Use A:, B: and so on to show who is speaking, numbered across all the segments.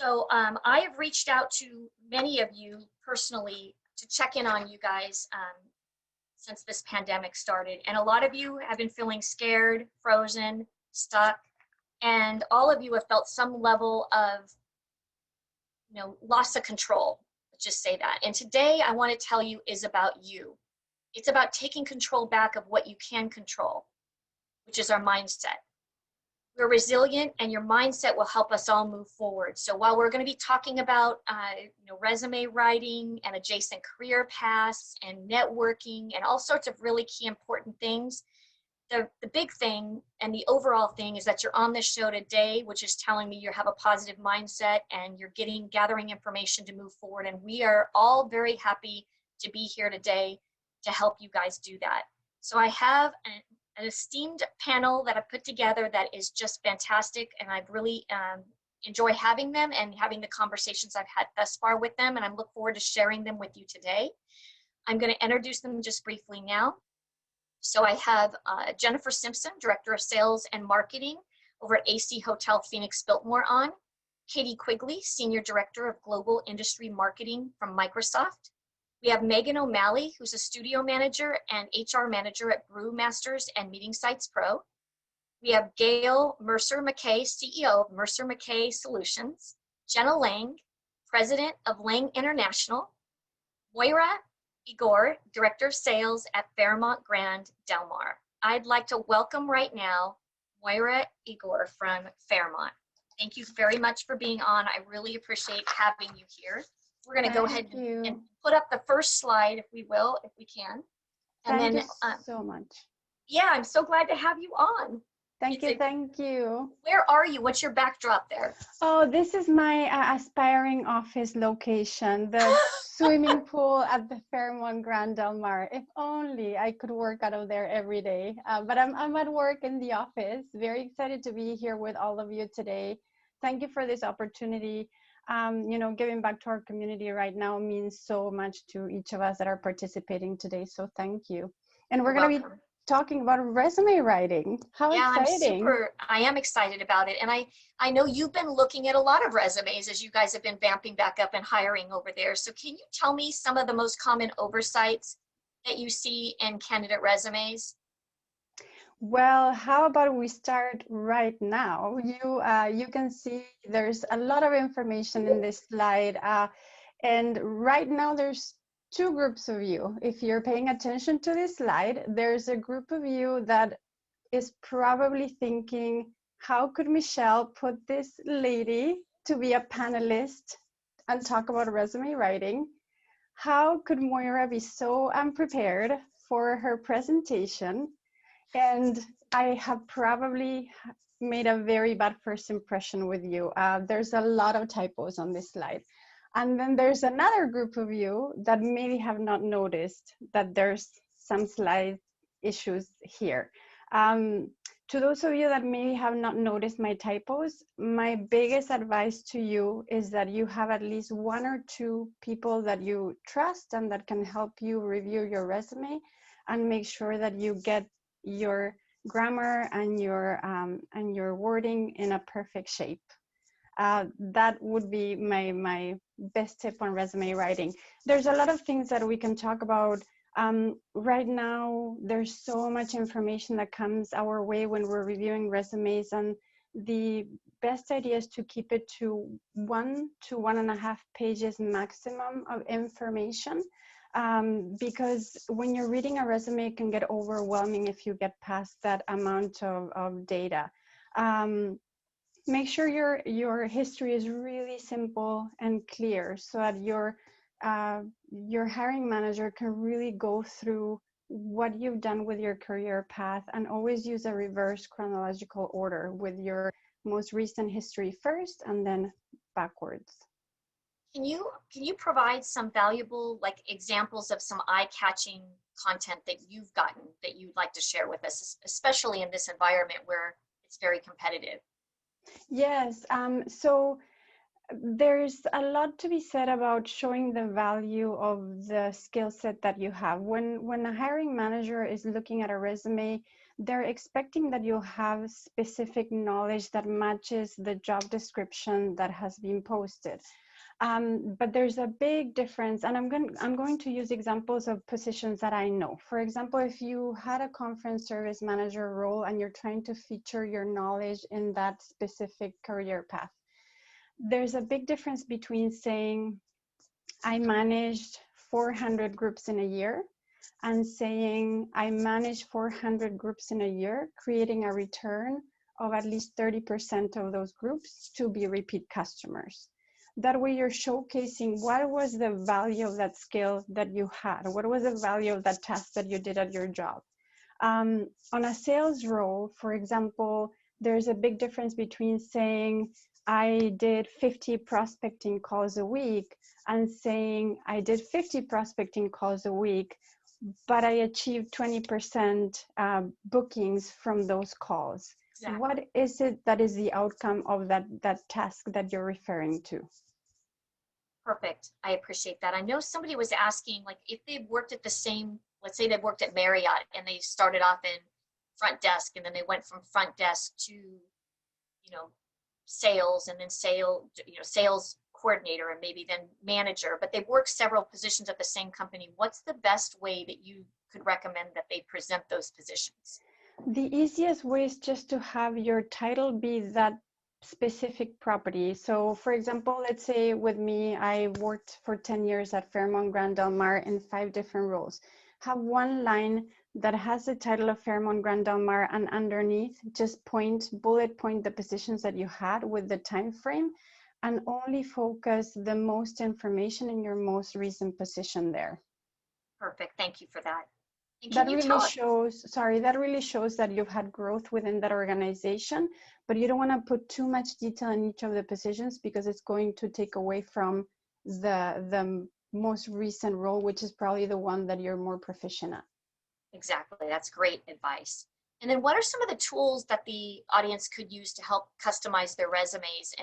A: I have reached out to many of you personally to check in on you guys since this pandemic started. And a lot of you have been feeling scared, frozen, stuck, and all of you have felt some level of, loss of control. Let's just say that. And today I want to tell you is about you. It's about taking control back of what you can control, which is our mindset. We're resilient, and your mindset will help us all move forward. So while we're going to be talking about resume writing and adjacent career paths and networking and all sorts of really key important things, the big thing and the overall thing is that you're on this show today, which is telling me you have a positive mindset and you're gathering information to move forward. And we are all very happy to be here today to help you guys do that. So I have an esteemed panel that I've put together that is just fantastic, and I've really enjoy having them and having the conversations I've had thus far with them, and I look forward to sharing them with you today. I'm going to introduce them just briefly now. So I have Jennifer Simpson, Director of Sales and Marketing over at AC Hotel Phoenix Biltmore on, Katie Quigley, Senior Director of Global Industry Marketing from Microsoft. We have Megan O'Malley, who's a studio manager and HR manager at Brewmasters and Meeting Sites Pro. We have Gail Mercer McKay, CEO of Mercer McKay Solutions. Jenna Lang, President of Lang International. Moira Igor, Director of Sales at Fairmont Grand Del Mar. I'd like to welcome right now Moira Igor from Fairmont. Thank you very much for being on. I really appreciate having you here. We're going to go ahead and put up the first slide, if we will, if we can. And
B: thank you so much.
A: Yeah, I'm so glad to have you on.
B: Thank you.
A: Where are you? What's your backdrop there?
B: Oh, this is my aspiring office location, the swimming pool at the Fairmont Grand Del Mar. If only I could work out of there every day. But I'm at work in the office. Very excited to be here with all of you today. Thank you for this opportunity. Giving back to our community right now means so much to each of us that are participating today. So thank you. And we're going to be talking about resume writing. How exciting.
A: I am excited about it. And I know you've been looking at a lot of resumes as you guys have been vamping back up and hiring over there. So can you tell me some of the most common oversights that you see in candidate resumes?
B: Well, how about we start right now? You can see there's a lot of information in this slide. And right now there's two groups of you. If you're paying attention to this slide, there's a group of you that is probably thinking, how could Michelle put this lady to be a panelist and talk about resume writing? How could Moira be so unprepared for her presentation? And I have probably made a very bad first impression with you. There's a lot of typos on this slide. And then there's another group of you that maybe have not noticed that there's some slide issues here. To those of you that maybe have not noticed my typos, my biggest advice to you is that you have at least one or two people that you trust and that can help you review your resume and make sure that you get your grammar and your wording in a perfect shape. That would be my best tip on resume writing. There's a lot of things that we can talk about. Right now, there's so much information that comes our way when we're reviewing resumes, and the best idea is to keep it to 1 to 1.5 pages maximum of information. Because when you're reading a resume, it can get overwhelming if you get past that amount of data. Make sure your history is really simple and clear so that your hiring manager can really go through what you've done with your career path, and always use a reverse chronological order with your most recent history first and then backwards.
A: Can you provide some valuable examples of some eye-catching content that you've gotten that you'd like to share with us, especially in this environment where it's very competitive?
B: Yes. So There's a lot to be said about showing the value of the skill set that you have. When a hiring manager is looking at a resume, they're expecting that you have specific knowledge that matches the job description that has been posted. But there's a big difference, and I'm going to use examples of positions that I know. For example, if you had a conference service manager role and you're trying to feature your knowledge in that specific career path, there's a big difference between saying I managed 400 groups in a year and saying I managed 400 groups in a year, creating a return of at least 30% of those groups to be repeat customers. That way you're showcasing what was the value of that skill that you had, what was the value of that task that you did at your job. On a sales role, for example, there's a big difference between saying I did 50 prospecting calls a week and saying I did 50 prospecting calls a week, but I achieved 20% bookings from those calls.
A: Exactly.
B: What is it that is the outcome of that task that you're referring to?
A: Perfect. I appreciate that. I know somebody was asking, like, if they've worked at the same, let's say they've worked at Marriott and they started off in front desk and then they went from front desk to, sales and then sales coordinator and maybe then manager, but they've worked several positions at the same company. What's the best way that you could recommend that they present those positions?
B: The easiest way is just to have your title be that specific property. So for example, let's say with me, I worked for 10 years at Fairmont Grand Del Mar in 5 different roles. Have one line that has the title of Fairmont Grand Del Mar, and underneath just bullet point the positions that you had with the time frame, and only focus the most information in your most recent position there.
A: Perfect. Thank you for that. And
B: That really shows that you've had growth within that organization, but you don't want to put too much detail in each of the positions because it's going to take away from the most recent role, which is probably the one that you're more proficient at.
A: Exactly. That's great advice. And then what are some of the tools that the audience could use to help customize their resumes?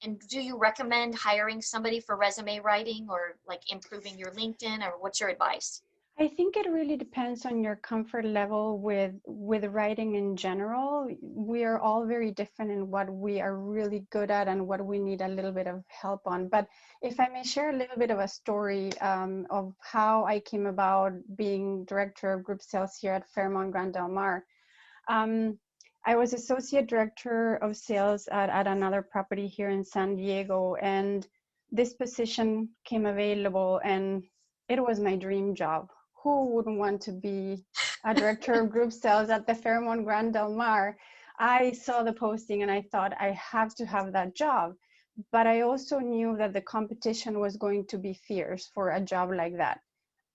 A: And do you recommend hiring somebody for resume writing or like improving your LinkedIn, or what's your advice?
B: I think it really depends on your comfort level with writing in general. We are all very different in what we are really good at and what we need a little bit of help on. But if I may share a little bit of a story of how I came about being director of group sales here at Fairmont Grand Del Mar. I was associate director of sales at another property here in San Diego, and this position came available, and it was my dream job. Who wouldn't want to be a director of group sales at the Fairmont Grand Del Mar? I saw the posting and I thought I have to have that job. But I also knew that the competition was going to be fierce for a job like that.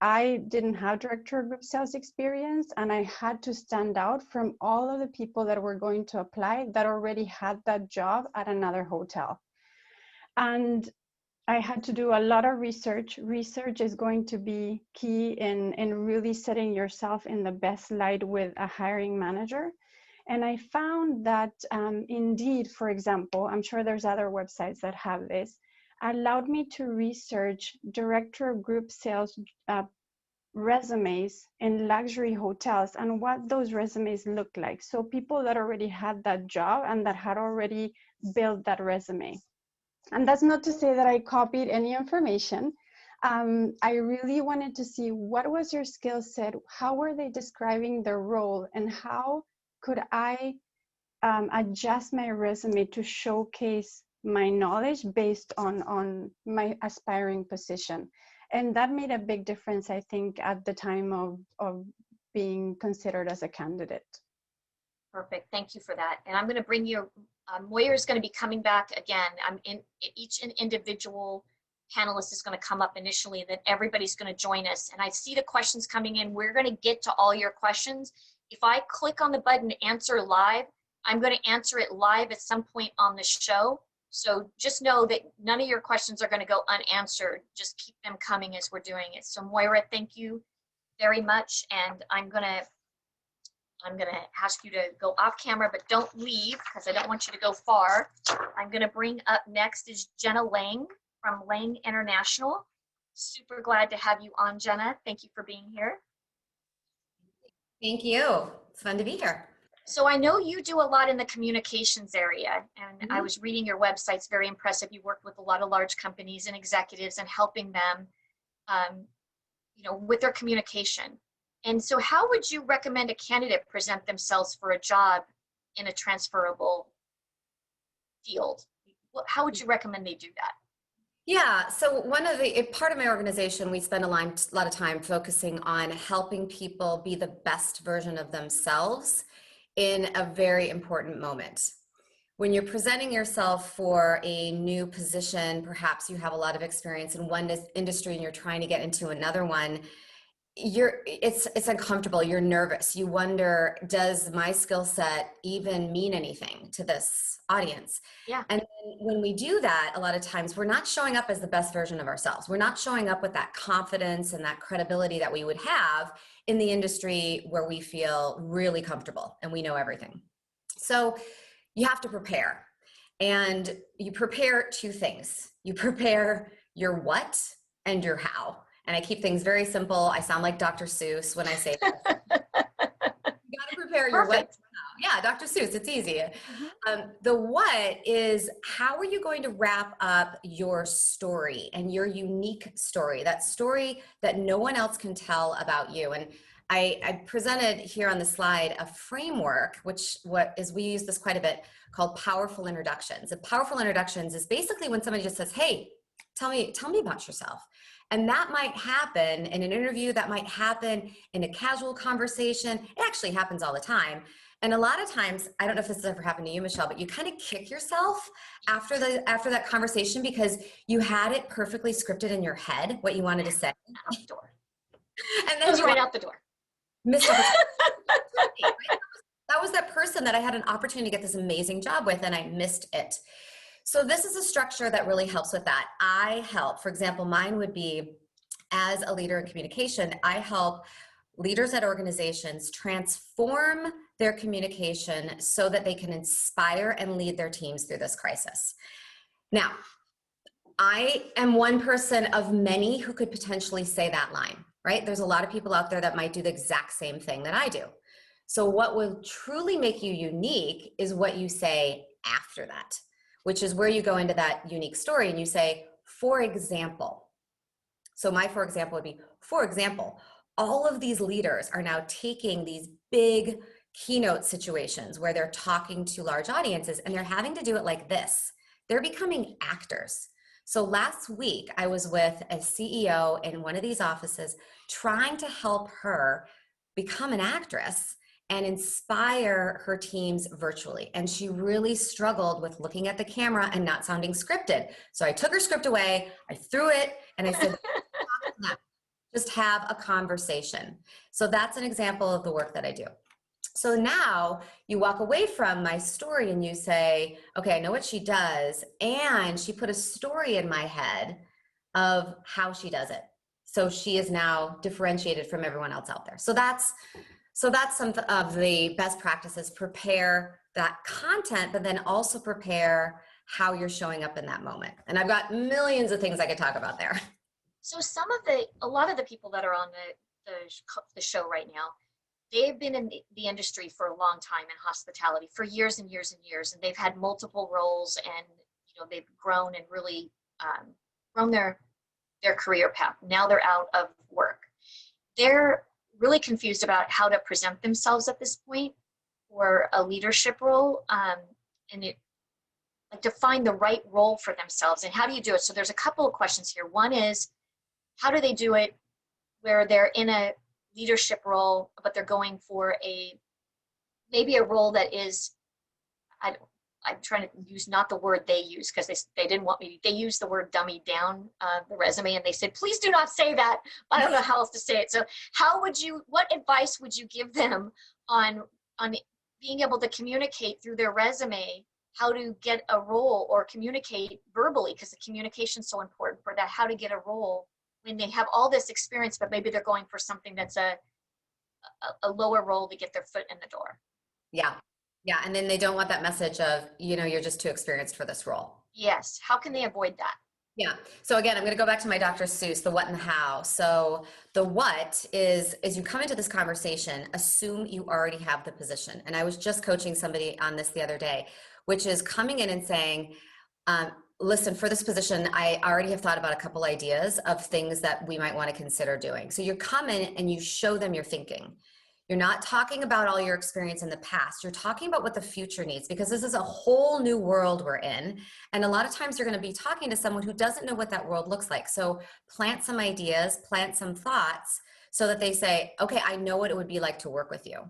B: I didn't have director of group sales experience, and I had to stand out from all of the people that were going to apply that already had that job at another hotel. And I had to do a lot of research. Research is going to be key in really setting yourself in the best light with a hiring manager. And I found that Indeed, for example, I'm sure there's other websites that have this, allowed me to research director of group sales resumes in luxury hotels and what those resumes look like. So people that already had that job and that had already built that resume. And that's not to say that I copied any information. I really wanted to see what was your skill set, how were they describing their role, and how could I adjust my resume to showcase my knowledge based on my aspiring position. And that made a big difference, I think, at the time of being considered as a candidate.
A: Perfect. Thank you for that. And I'm going to bring you, Moira is going to be coming back again. Each individual panelist is going to come up initially, then everybody's going to join us. And I see the questions coming in. We're going to get to all your questions. If I click on the button answer live, I'm going to answer it live at some point on the show. So just know that none of your questions are going to go unanswered. Just keep them coming as we're doing it. So Moira, thank you very much. And I'm going to I'm going to ask you to go off camera, but don't leave because I don't want you to go far. I'm going to bring up next is Jenna Lang from Lang International. Super glad to have you on, Jenna. Thank you for being here.
C: Thank you. It's fun to be here.
A: So I know you do a lot in the communications area, and I was reading your website. It's very impressive. You work with a lot of large companies and executives and helping them, with their communication. And so how would you recommend a candidate present themselves for a job in a transferable field? How would you recommend they do that?
C: Yeah, so part of my organization, we spend a lot of time focusing on helping people be the best version of themselves in a very important moment. When you're presenting yourself for a new position, perhaps you have a lot of experience in one industry and you're trying to get into another one, it's uncomfortable, you're nervous, you wonder, does my skill set even mean anything to this audience?
A: Yeah.
C: And when we do that, a lot of times we're not showing up as the best version of ourselves. We're not showing up with that confidence and that credibility that we would have in the industry where we feel really comfortable and we know everything. So you have to prepare, and you prepare two things. You prepare your what and your how. And I keep things very simple. I sound like Dr. Seuss when I say that. You got to prepare your what. Yeah, Dr. Seuss, it's easy. The what is, how are you going to wrap up your story and your unique story, that story that no one else can tell about you? And I presented here on the slide a framework, we use this quite a bit, called powerful introductions. And powerful introductions is basically when somebody just says, hey, tell me about yourself. And that might happen in an interview, that might happen in a casual conversation. It actually happens all the time. And a lot of times, I don't know if this has ever happened to you, Michelle, but you kind of kick yourself after that conversation because you had it perfectly scripted in your head, what you wanted to say.
A: Out the door.
C: And then
A: Goes right out the door.
C: Missed opportunity. That was that person that I had an opportunity to get this amazing job with, and I missed it. So this is a structure that really helps with that. I help, for example, mine would be, as a leader in communication, I help leaders at organizations transform their communication so that they can inspire and lead their teams through this crisis. Now, I am one person of many who could potentially say that line, right? There's a lot of people out there that might do the exact same thing that I do. So what will truly make you unique is what you say after that, which is where you go into that unique story and you say, for example. So my for example would be, for example, all of these leaders are now taking these big keynote situations where they're talking to large audiences and they're having to do it like this. They're becoming actors. So last week I was with a CEO in one of these offices trying to help her become an actress and inspire her teams virtually. And she really struggled with looking at the camera and not sounding scripted. So I took her script away, I threw it, and I said, just have a conversation. So that's an example of the work that I do. So now you walk away from my story and you say, okay, I know what she does. And she put a story in my head of how she does it. So she is now differentiated from everyone else out there. So that's some of the best practices. Prepare that content, but then also prepare how you're showing up in that moment. And I've got millions of things I could talk about there.
A: So a lot of the people that are on the show right now, they've been in the industry for a long time in hospitality for years and years and years, and they've had multiple roles, and they've grown and really grown their career path. Now they're out of work. They're really confused about how to present themselves at this point for a leadership role, to find the right role for themselves. And how do you do it? So there's a couple of questions here. One is, how do they do it where they're in a leadership role, but they're going for maybe a role that is, I'm trying to use not the word they use because they didn't want me, they used the word dummy down the resume, and they said, please do not say that. I don't know how else to say it. So what advice would you give them on being able to communicate through their resume, how to get a role or communicate verbally, because the communication is so important for that, how to get a role when they have all this experience, but maybe they're going for something that's a lower role to get their foot in the door.
C: Yeah. Yeah. And then they don't want that message of, you're just too experienced for this role.
A: Yes. How can they avoid that?
C: Yeah. So again, I'm going to go back to my Dr. Seuss, the what and the how. So the what is you come into this conversation, assume you already have the position. And I was just coaching somebody on this the other day, which is coming in and saying, listen, for this position, I already have thought about a couple ideas of things that we might want to consider doing. So you come in and you show them your thinking. You're not talking about all your experience in the past. You're talking about what the future needs, because this is a whole new world we're in. And a lot of times you're going to be talking to someone who doesn't know what that world looks like. So plant some ideas, plant some thoughts so that they say, okay, I know what it would be like to work with you.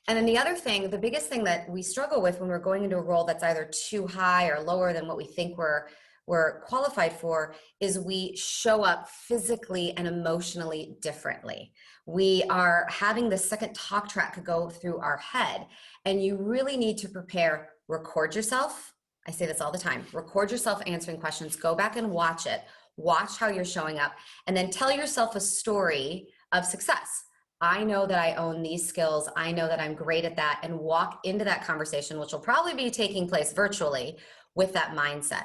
C: And then the other thing, the biggest thing that we struggle with when we're going into a role that's either too high or lower than what we think we're qualified for, is we show up physically and emotionally differently. We are having the second talk track go through our head, and you really need to prepare. Record yourself. I say this all the time. Record yourself answering questions. Go back and watch it. Watch how you're showing up, and then tell yourself a story of success. I know that I own these skills. I know that I'm great at that, and walk into that conversation, which will probably be taking place virtually, with that mindset.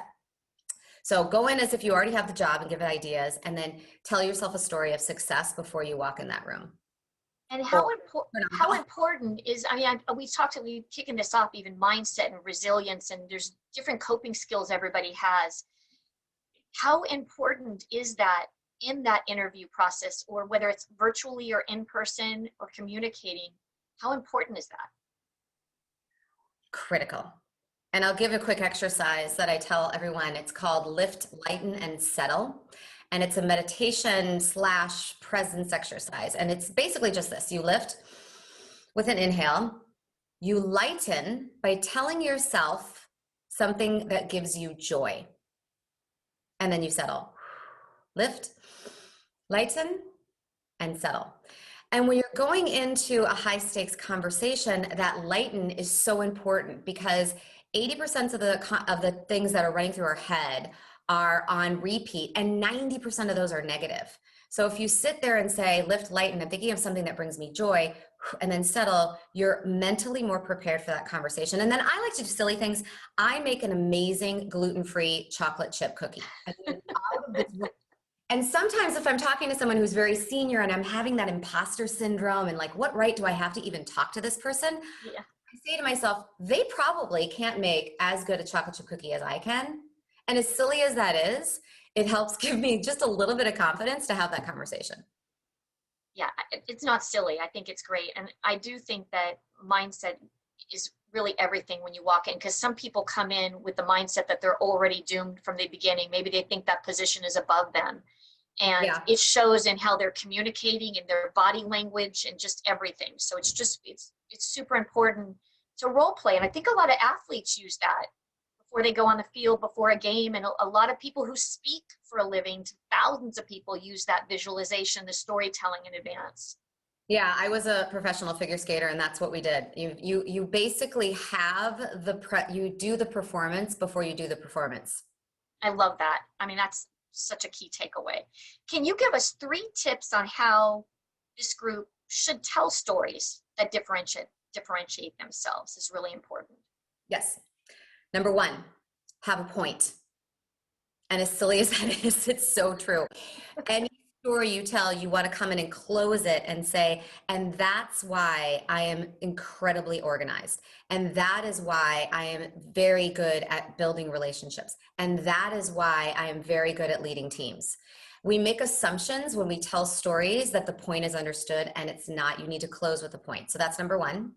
C: So go in as if you already have the job and give it ideas, and then tell yourself a story of success before you walk in that room.
A: And how important is, we've kicking this off, even mindset and resilience, and there's different coping skills everybody has. How important is that in that interview process, or whether it's virtually or in person or communicating? How important is that?
C: Critical. And I'll give a quick exercise that I tell everyone. It's called Lift, Lighten, and Settle. And it's a meditation / presence exercise. And it's basically just this. You lift with an inhale. You lighten by telling yourself something that gives you joy. And then you settle. Lift, lighten, and settle. And when you're going into a high stakes conversation, that lighten is so important, because 80% of the things that are running through our head are on repeat, and 90% of those are negative. So if you sit there and say, lift, lighten, I'm thinking of something that brings me joy, and then settle, you're mentally more prepared for that conversation. And then I like to do silly things. I make an amazing gluten-free chocolate chip cookie. And sometimes if I'm talking to someone who's very senior and I'm having that imposter syndrome and like, what right do I have to even talk to this person?
A: Yeah.
C: I say to myself, they probably can't make as good a chocolate chip cookie as I can. And as silly as that is, it helps give me just a little bit of confidence to have that conversation.
A: Yeah, it's not silly. I think it's great. And I do think that mindset is really everything when you walk in, because some people come in with the mindset that they're already doomed from the beginning. Maybe they think that position is above them. And it shows in how they're communicating and their body language and just everything. So it's super important to role play. And I think a lot of athletes use that before they go on the field, before a game. And a lot of people who speak for a living to thousands of people use that visualization, the storytelling in advance.
C: Yeah, I was a professional figure skater, and that's what we did. You basically have you do the performance before you do the performance.
A: I love that. I mean, that's such a key takeaway. Can you give us 3 tips on how this group should tell stories that differentiate themselves? Is really important.
C: Yes. Number 1, have a point. And as silly as that is, it's so true. Any story you tell, you want to come in and close it and say, and that's why I am incredibly organized. And that is why I am very good at building relationships. And that is why I am very good at leading teams. We make assumptions when we tell stories that the point is understood, and it's not. You need to close with a point. So that's number 1.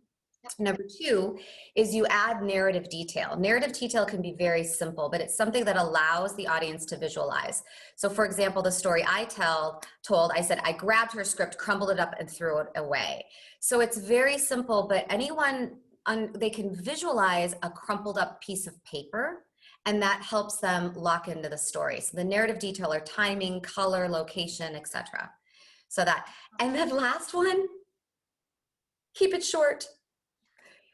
C: Number 2 is you add narrative detail. Narrative detail can be very simple, but it's something that allows the audience to visualize. So for example, the story I told, I said, I grabbed her script, crumbled it up, and threw it away. So it's very simple, but they can visualize a crumpled up piece of paper, and that helps them lock into the story. So the narrative detail are timing, color, location, etc. So that, and then last one, keep it short.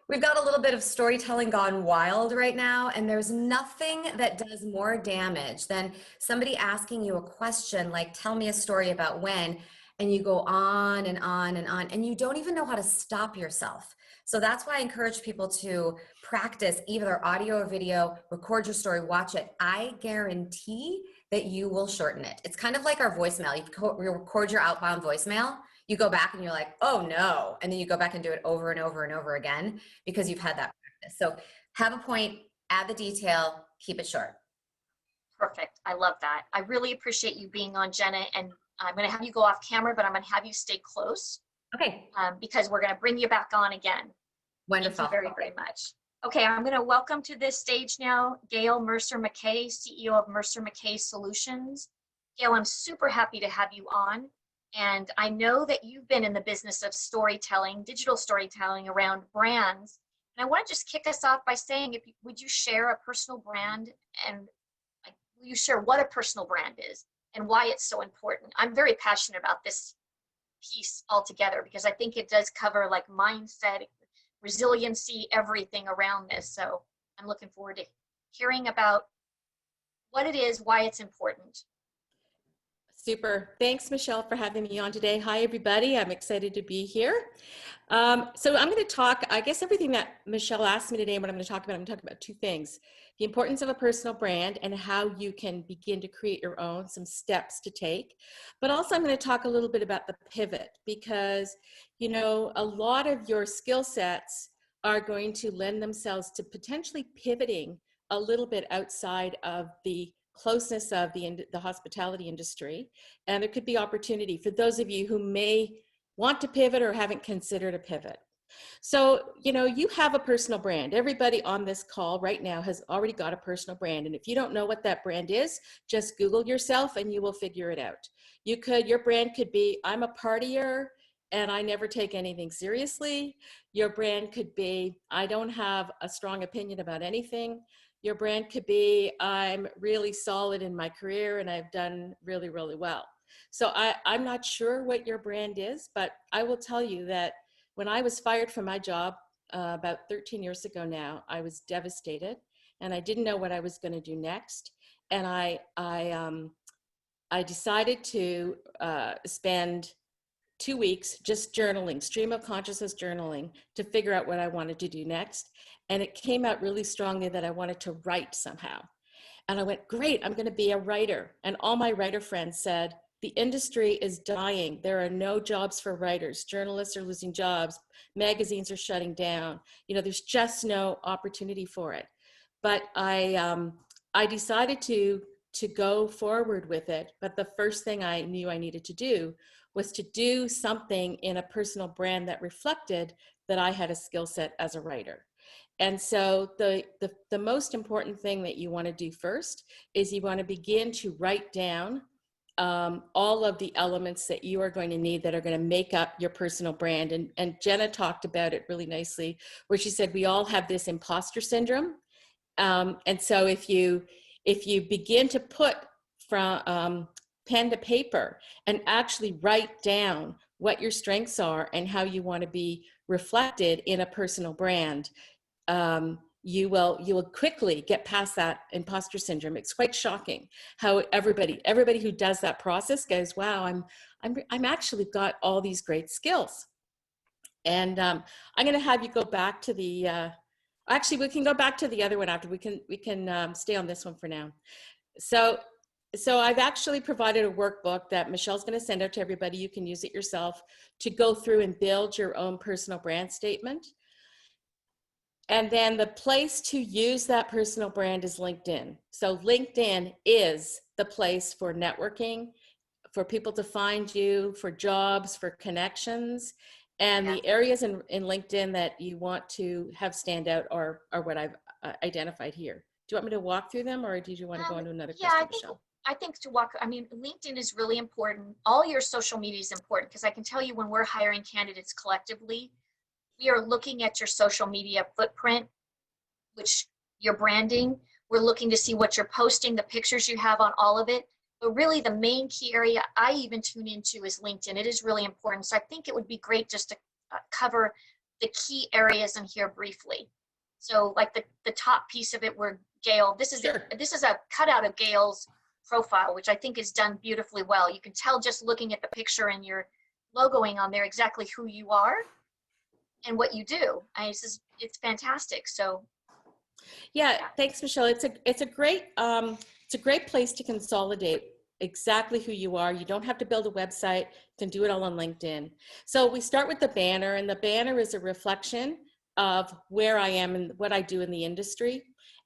C: We've got a little bit of storytelling gone wild right now, and there's nothing that does more damage than somebody asking you a question like, tell me a story about when, and you go on and on and on, and you don't even know how to stop yourself. So that's why I encourage people to practice either audio or video, record your story, watch it. I guarantee that you will shorten it. It's kind of like our voicemail. You record your outbound voicemail, you go back and you're like, oh no. And then you go back and do it over and over and over again because you've had that practice. So have a point, add the detail, keep it short.
A: Perfect. I love that. I really appreciate you being on, Jenna, and I'm going to have you go off camera, but I'm going to have you stay close.
C: Okay.
A: Because we're going to bring you back on again.
C: Wonderful.
A: Thank you very, very much. Okay, I'm going to welcome to this stage now Gail Mercer McKay, CEO of Mercer McKay Solutions. Gail, I'm super happy to have you on. And I know that you've been in the business of storytelling, digital storytelling around brands. And I want to just kick us off by saying, would you share a personal brand, and will you share what a personal brand is and why it's so important? I'm very passionate about this piece altogether because I think it does cover like mindset, resiliency, everything around this. So I'm looking forward to hearing about what it is, why it's important.
D: Super. Thanks, Michelle, for having me on today. Hi, everybody. I'm excited to be here. So I'm going to talk, I guess everything that Michelle asked me today, and what I'm going to talk about, I'm going to talk about two things: the importance of a personal brand and how you can begin to create your own, some steps to take. But also I'm going to talk a little bit about the pivot, because, you know, a lot of your skill sets are going to lend themselves to potentially pivoting a little bit outside of the closeness of the hospitality industry. And there could be opportunity for those of you who may want to pivot or haven't considered a pivot. So, you know, you have a personal brand. Everybody on this call right now has already got a personal brand. And if you don't know what that brand is, just Google yourself and you will figure it out. Your brand could be, I'm a partier and I never take anything seriously. Your brand could be, I don't have a strong opinion about anything. Your brand could be, I'm really solid in my career and I've done really, really well. So I'm not sure what your brand is, but I will tell you that when I was fired from my job about 13 years ago now, I was devastated and I didn't know what I was going to do next. And I decided to spend 2 weeks just journaling, stream of consciousness journaling, to figure out what I wanted to do next. And it came out really strongly that I wanted to write somehow. And I went, great, I'm going to be a writer. And all my writer friends said, the industry is dying. There are no jobs for writers. Journalists are losing jobs. Magazines are shutting down. You know, there's just no opportunity for it. But I decided to go forward with it. But the first thing I knew I needed to do was to do something in a personal brand that reflected that I had a skill set as a writer. And so the most important thing that you want to do first is you want to begin to write down all of the elements that you are going to need that are going to make up your personal brand. And Jenna talked about it really nicely, where she said we all have this imposter syndrome. And so if you begin to put from pen to paper and actually write down what your strengths are and how you want to be reflected in a personal brand, you will quickly get past that imposter syndrome. It's quite shocking how everybody who does that process goes, wow, I'm actually got all these great skills. And I'm going to have you go back to the actually we can go back to the other one after. We can stay on this one for now. So I've actually provided a workbook that Michelle's going to send out to everybody. You can use it yourself to go through and build your own personal brand statement. And then the place to use that personal brand is LinkedIn. So LinkedIn is the place for networking, for people to find you, for jobs, for connections. And the areas in LinkedIn that you want to have stand out are what I've identified here. Do you want me to walk through them, or did you want to go into another question, Michelle?
A: I think LinkedIn is really important. All your social media is important, because I can tell you when we're hiring candidates collectively, we are looking at your social media footprint, which your branding. We're looking to see what you're posting, the pictures you have on all of it. But really the main key area I even tune into is LinkedIn. It is really important. So I think it would be great just to cover the key areas in here briefly. So like the top piece of it where Gail, this is a cutout of Gail's profile, which I think is done beautifully well. You can tell just looking at the picture and your logoing on there exactly who you are and what you do. It's fantastic. So
D: Yeah, thanks, Michelle. It's a great place to consolidate exactly who you are. You don't have to build a website. You can do it all on LinkedIn. So we start with the banner, and the banner is a reflection of where I am and what I do in the industry.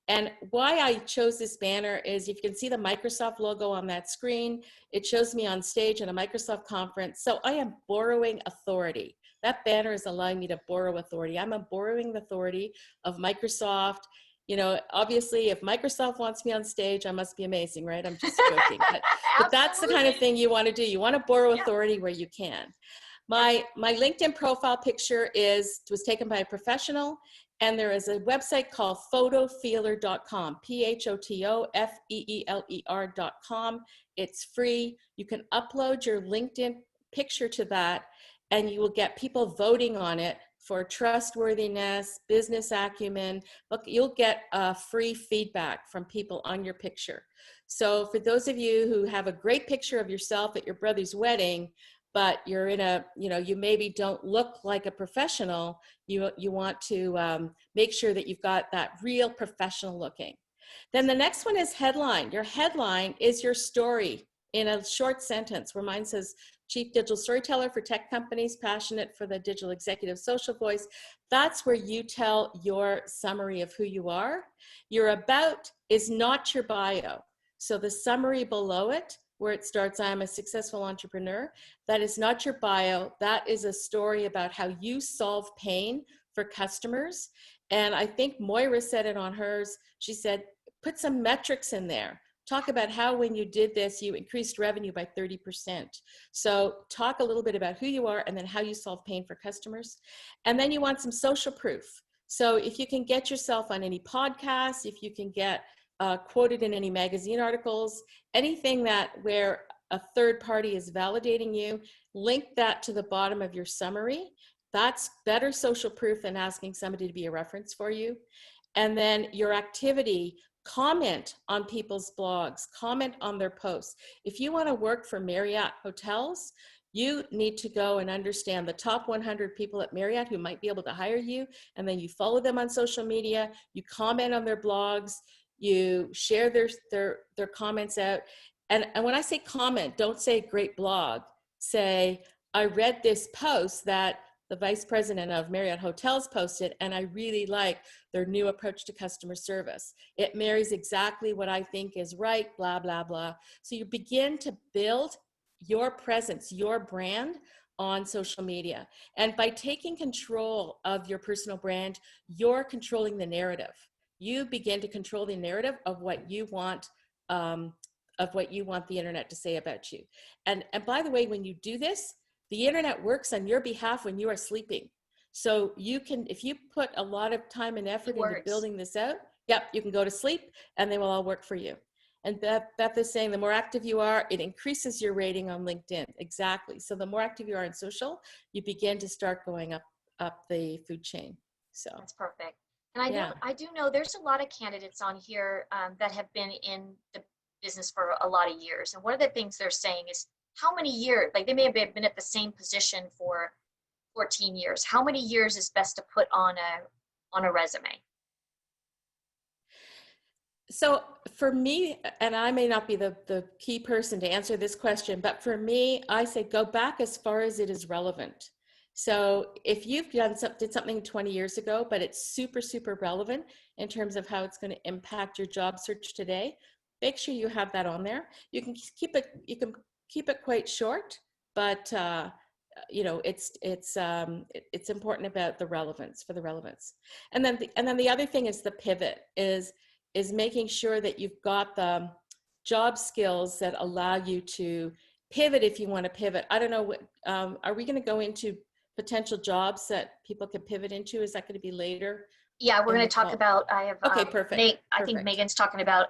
D: And why I chose this banner is, if you can see the Microsoft logo on that screen, it shows me on stage at a Microsoft conference. So I am borrowing authority. That banner is allowing me to borrow authority. I'm borrowing the authority of Microsoft. You know, obviously, if Microsoft wants me on stage, I must be amazing, right? I'm just joking. But that's the kind of thing you want to do. You want to borrow authority where you can. My LinkedIn profile picture was taken by a professional, and there is a website called photofeeler.com, PHOTOFEELER.com. It's free. You can upload your LinkedIn picture to that, and you will get people voting on it for trustworthiness, business acumen. Look, you'll get free feedback from people on your picture. So for those of you who have a great picture of yourself at your brother's wedding, but you're in you maybe don't look like a professional, you want to make sure that you've got that real professional looking. Then the next one is headline. Your headline is your story in a short sentence, where mine says, Chief Digital Storyteller for tech companies, passionate for the digital executive social voice. That's where you tell your summary of who you are. Your about is not your bio. So the summary below it, where it starts, I'm a successful entrepreneur, that is not your bio. That is a story about how you solve pain for customers. And I think Moira said it on hers. She said, put some metrics in there. Talk about how when you did this, you increased revenue by 30%. So talk a little bit about who you are and then how you solve pain for customers. And then you want some social proof. So if you can get yourself on any podcasts, if you can get quoted in any magazine articles, anything where a third party is validating you, link that to the bottom of your summary. That's better social proof than asking somebody to be a reference for you. And then your activity, comment on people's blogs, comment on their posts. If you want to work for Marriott Hotels, you need to go and understand the top 100 people at Marriott who might be able to hire you, and then you follow them on social media, you comment on their blogs, you share their comments out. And when I say comment, don't say great blog. Say, I read this post that the vice president of Marriott Hotels posted, and I really like their new approach to customer service. It marries exactly what I think is right, blah, blah, blah. So you begin to build your presence, your brand on social media. And by taking control of your personal brand, you're controlling the narrative. You begin to control the narrative of what you want, the internet to say about you. And by the way, when you do this, the internet works on your behalf when you are sleeping. So you can, if you put a lot of time and effort into building this out, you can go to sleep and they will all work for you. And Beth is saying the more active you are, it increases your rating on LinkedIn. Exactly. So the more active you are in social, you begin to start going up the food chain. So
A: that's perfect. And I do know there's a lot of candidates on here that have been in the business for a lot of years. And one of the things they're saying is, how many years, like they may have been at the same position for 14 years. How many years is best to put on a resume?
D: So for me, and I may not be the key person to answer this question, but for me, I say go back as far as it is relevant. So if you've did something 20 years ago, but it's super, super relevant in terms of how it's going to impact your job search today, make sure you have that on there. You can keep it quite short, but it's important about the relevance, for the relevance. And then the other thing is the pivot is making sure that you've got the job skills that allow you to pivot if you want to pivot. I don't know what, are we going to go into potential jobs that people can pivot into? Is that going to be later?
A: Yeah, we're going to talk about, I have,
D: okay, perfect.
A: I think Megan's talking about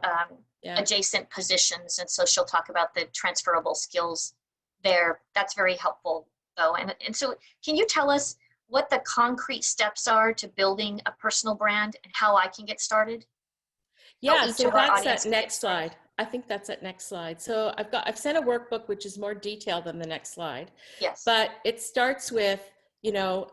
A: adjacent positions, and so she'll talk about the transferable skills there. That's very helpful though. And so can you tell us what the concrete steps are to building a personal brand and how I can get started?
D: Yeah, so that's that next slide. I think that's at next slide. So I've sent a workbook which is more detailed than the next slide,
A: Yes.
D: but it starts with, you know,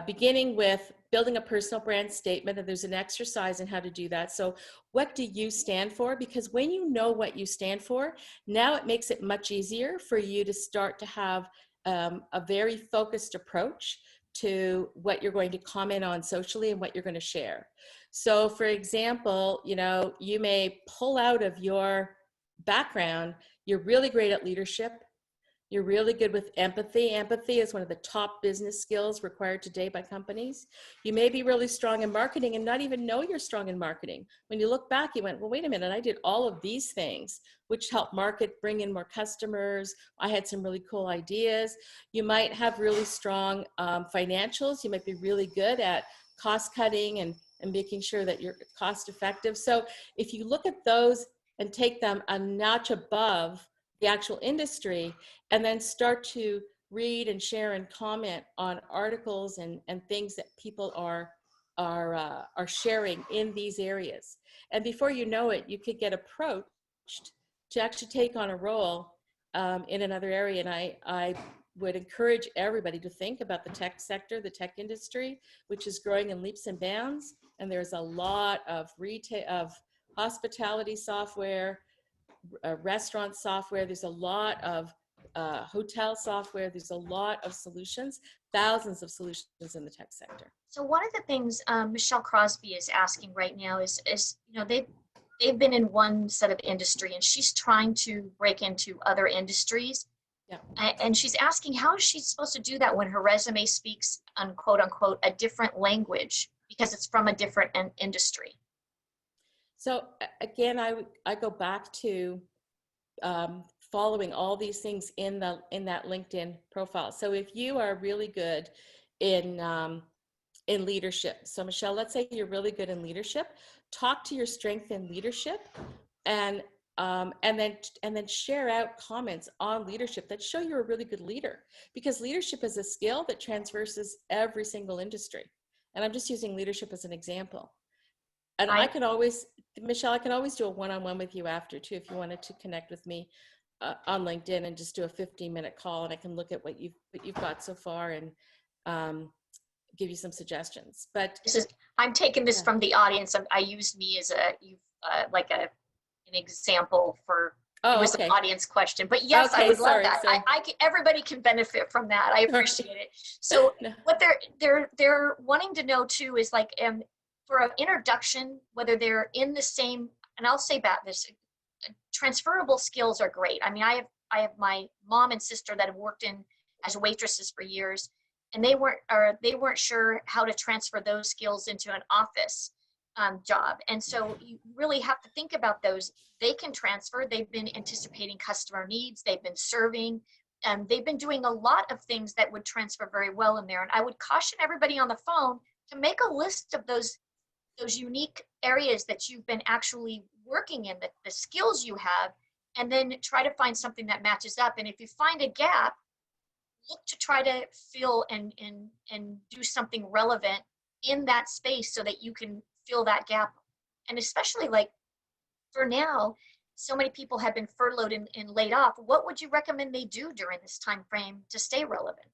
D: beginning with building a personal brand statement, and there's an exercise in how to do that. So what do you stand for? Because when you know what you stand for, now it makes it much easier for you to start to have a very focused approach to what you're going to comment on socially and what you're going to share. So for example, you know, you may pull out of your background, you're really great at leadership. You're really good with empathy. Empathy is one of the top business skills required today by companies. You may be really strong in marketing and not even know you're strong in marketing. When you look back, you went, well, wait a minute, I did all of these things, which help market, bring in more customers. I had some really cool ideas. You might have really strong financials. You might be really good at cost cutting and making sure that you're cost effective. So if you look at those and take them a notch above the actual industry, and then start to read and share and comment on articles and things that people are sharing in these areas. And before you know it, you could get approached to actually take on a role in another area. And I would encourage everybody to think about the tech sector, the tech industry, which is growing in leaps and bounds. And there's a lot of retail, of hospitality software, restaurant software. There's a lot of hotel software. There's a lot of solutions, thousands of solutions in the tech sector.
A: So one of the things Michelle Crosby is asking right now is you know, they've been in one set of industry and she's trying to break into other industries.
D: Yeah.
A: And she's asking, how is she supposed to do that when her resume speaks quote unquote a different language because it's from a different industry?
D: So again, I go back to following all these things in that LinkedIn profile. So if you are really good in leadership, so Michelle, let's say you're really good in leadership, talk to your strength in leadership, and then share out comments on leadership that show you're a really good leader, because leadership is a skill that transverses every single industry. And I'm just using leadership as an example. And I can always, Michelle, I can always do a one-on-one with you after too, if you wanted to connect with me on LinkedIn and just do a 15-minute call, and I can look at what you've got so far and give you some suggestions. But
A: I'm taking this from the audience. I used me as an example for it was an audience question. But yes, I would love that. Everybody can benefit from that. I appreciate it. So what they're wanting to know too is like for an introduction, whether they're in the same, and I'll say about this, transferable skills are great. I mean, I have my mom and sister that have worked as waitresses for years, and they weren't sure how to transfer those skills into an office job. And so you really have to think about those. They can transfer. They've been anticipating customer needs. They've been serving. They've been doing a lot of things that would transfer very well in there. And I would caution everybody on the phone to make a list of those unique areas that you've been actually working in, the skills you have, and then try to find something that matches up. And if you find a gap, look to try to fill and do something relevant in that space so that you can fill that gap. And especially like for now, so many people have been furloughed and laid off. What would you recommend they do during this time frame to stay relevant?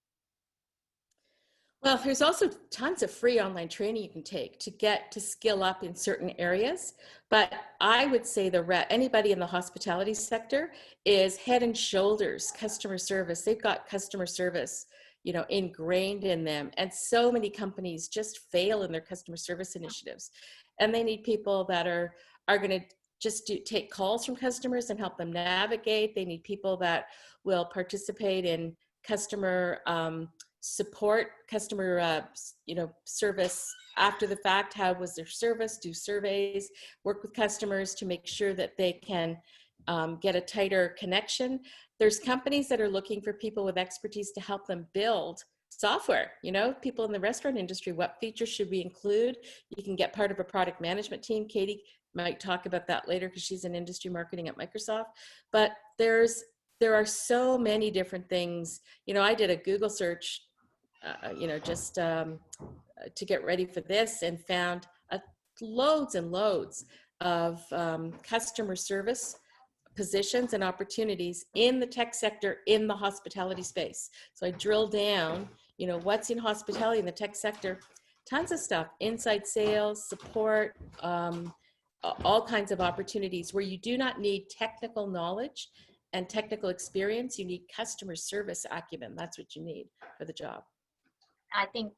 D: Well, there's also tons of free online training you can take to get to skill up in certain areas. But I would say anybody in the hospitality sector is head and shoulders customer service. They've got customer service, you know, ingrained in them. And so many companies just fail in their customer service initiatives. And they need people that are going to just take calls from customers and help them navigate. They need people that will participate in customer support, customer service after the fact. How was their service? Do surveys, work with customers to make sure that they can get a tighter connection. There's companies that are looking for people with expertise to help them build software. You know, people in the restaurant industry, what features should we include? You can get part of a product management team. Katie might talk about that later because she's in industry marketing at Microsoft. But there are so many different things. You know, I did a Google search to get ready for this, and found loads and loads of customer service positions and opportunities in the tech sector in the hospitality space. So I drill down, you know, what's in hospitality in the tech sector, tons of stuff, inside sales, support, all kinds of opportunities where you do not need technical knowledge and technical experience. You need customer service acumen. That's what you need for the job.
A: I think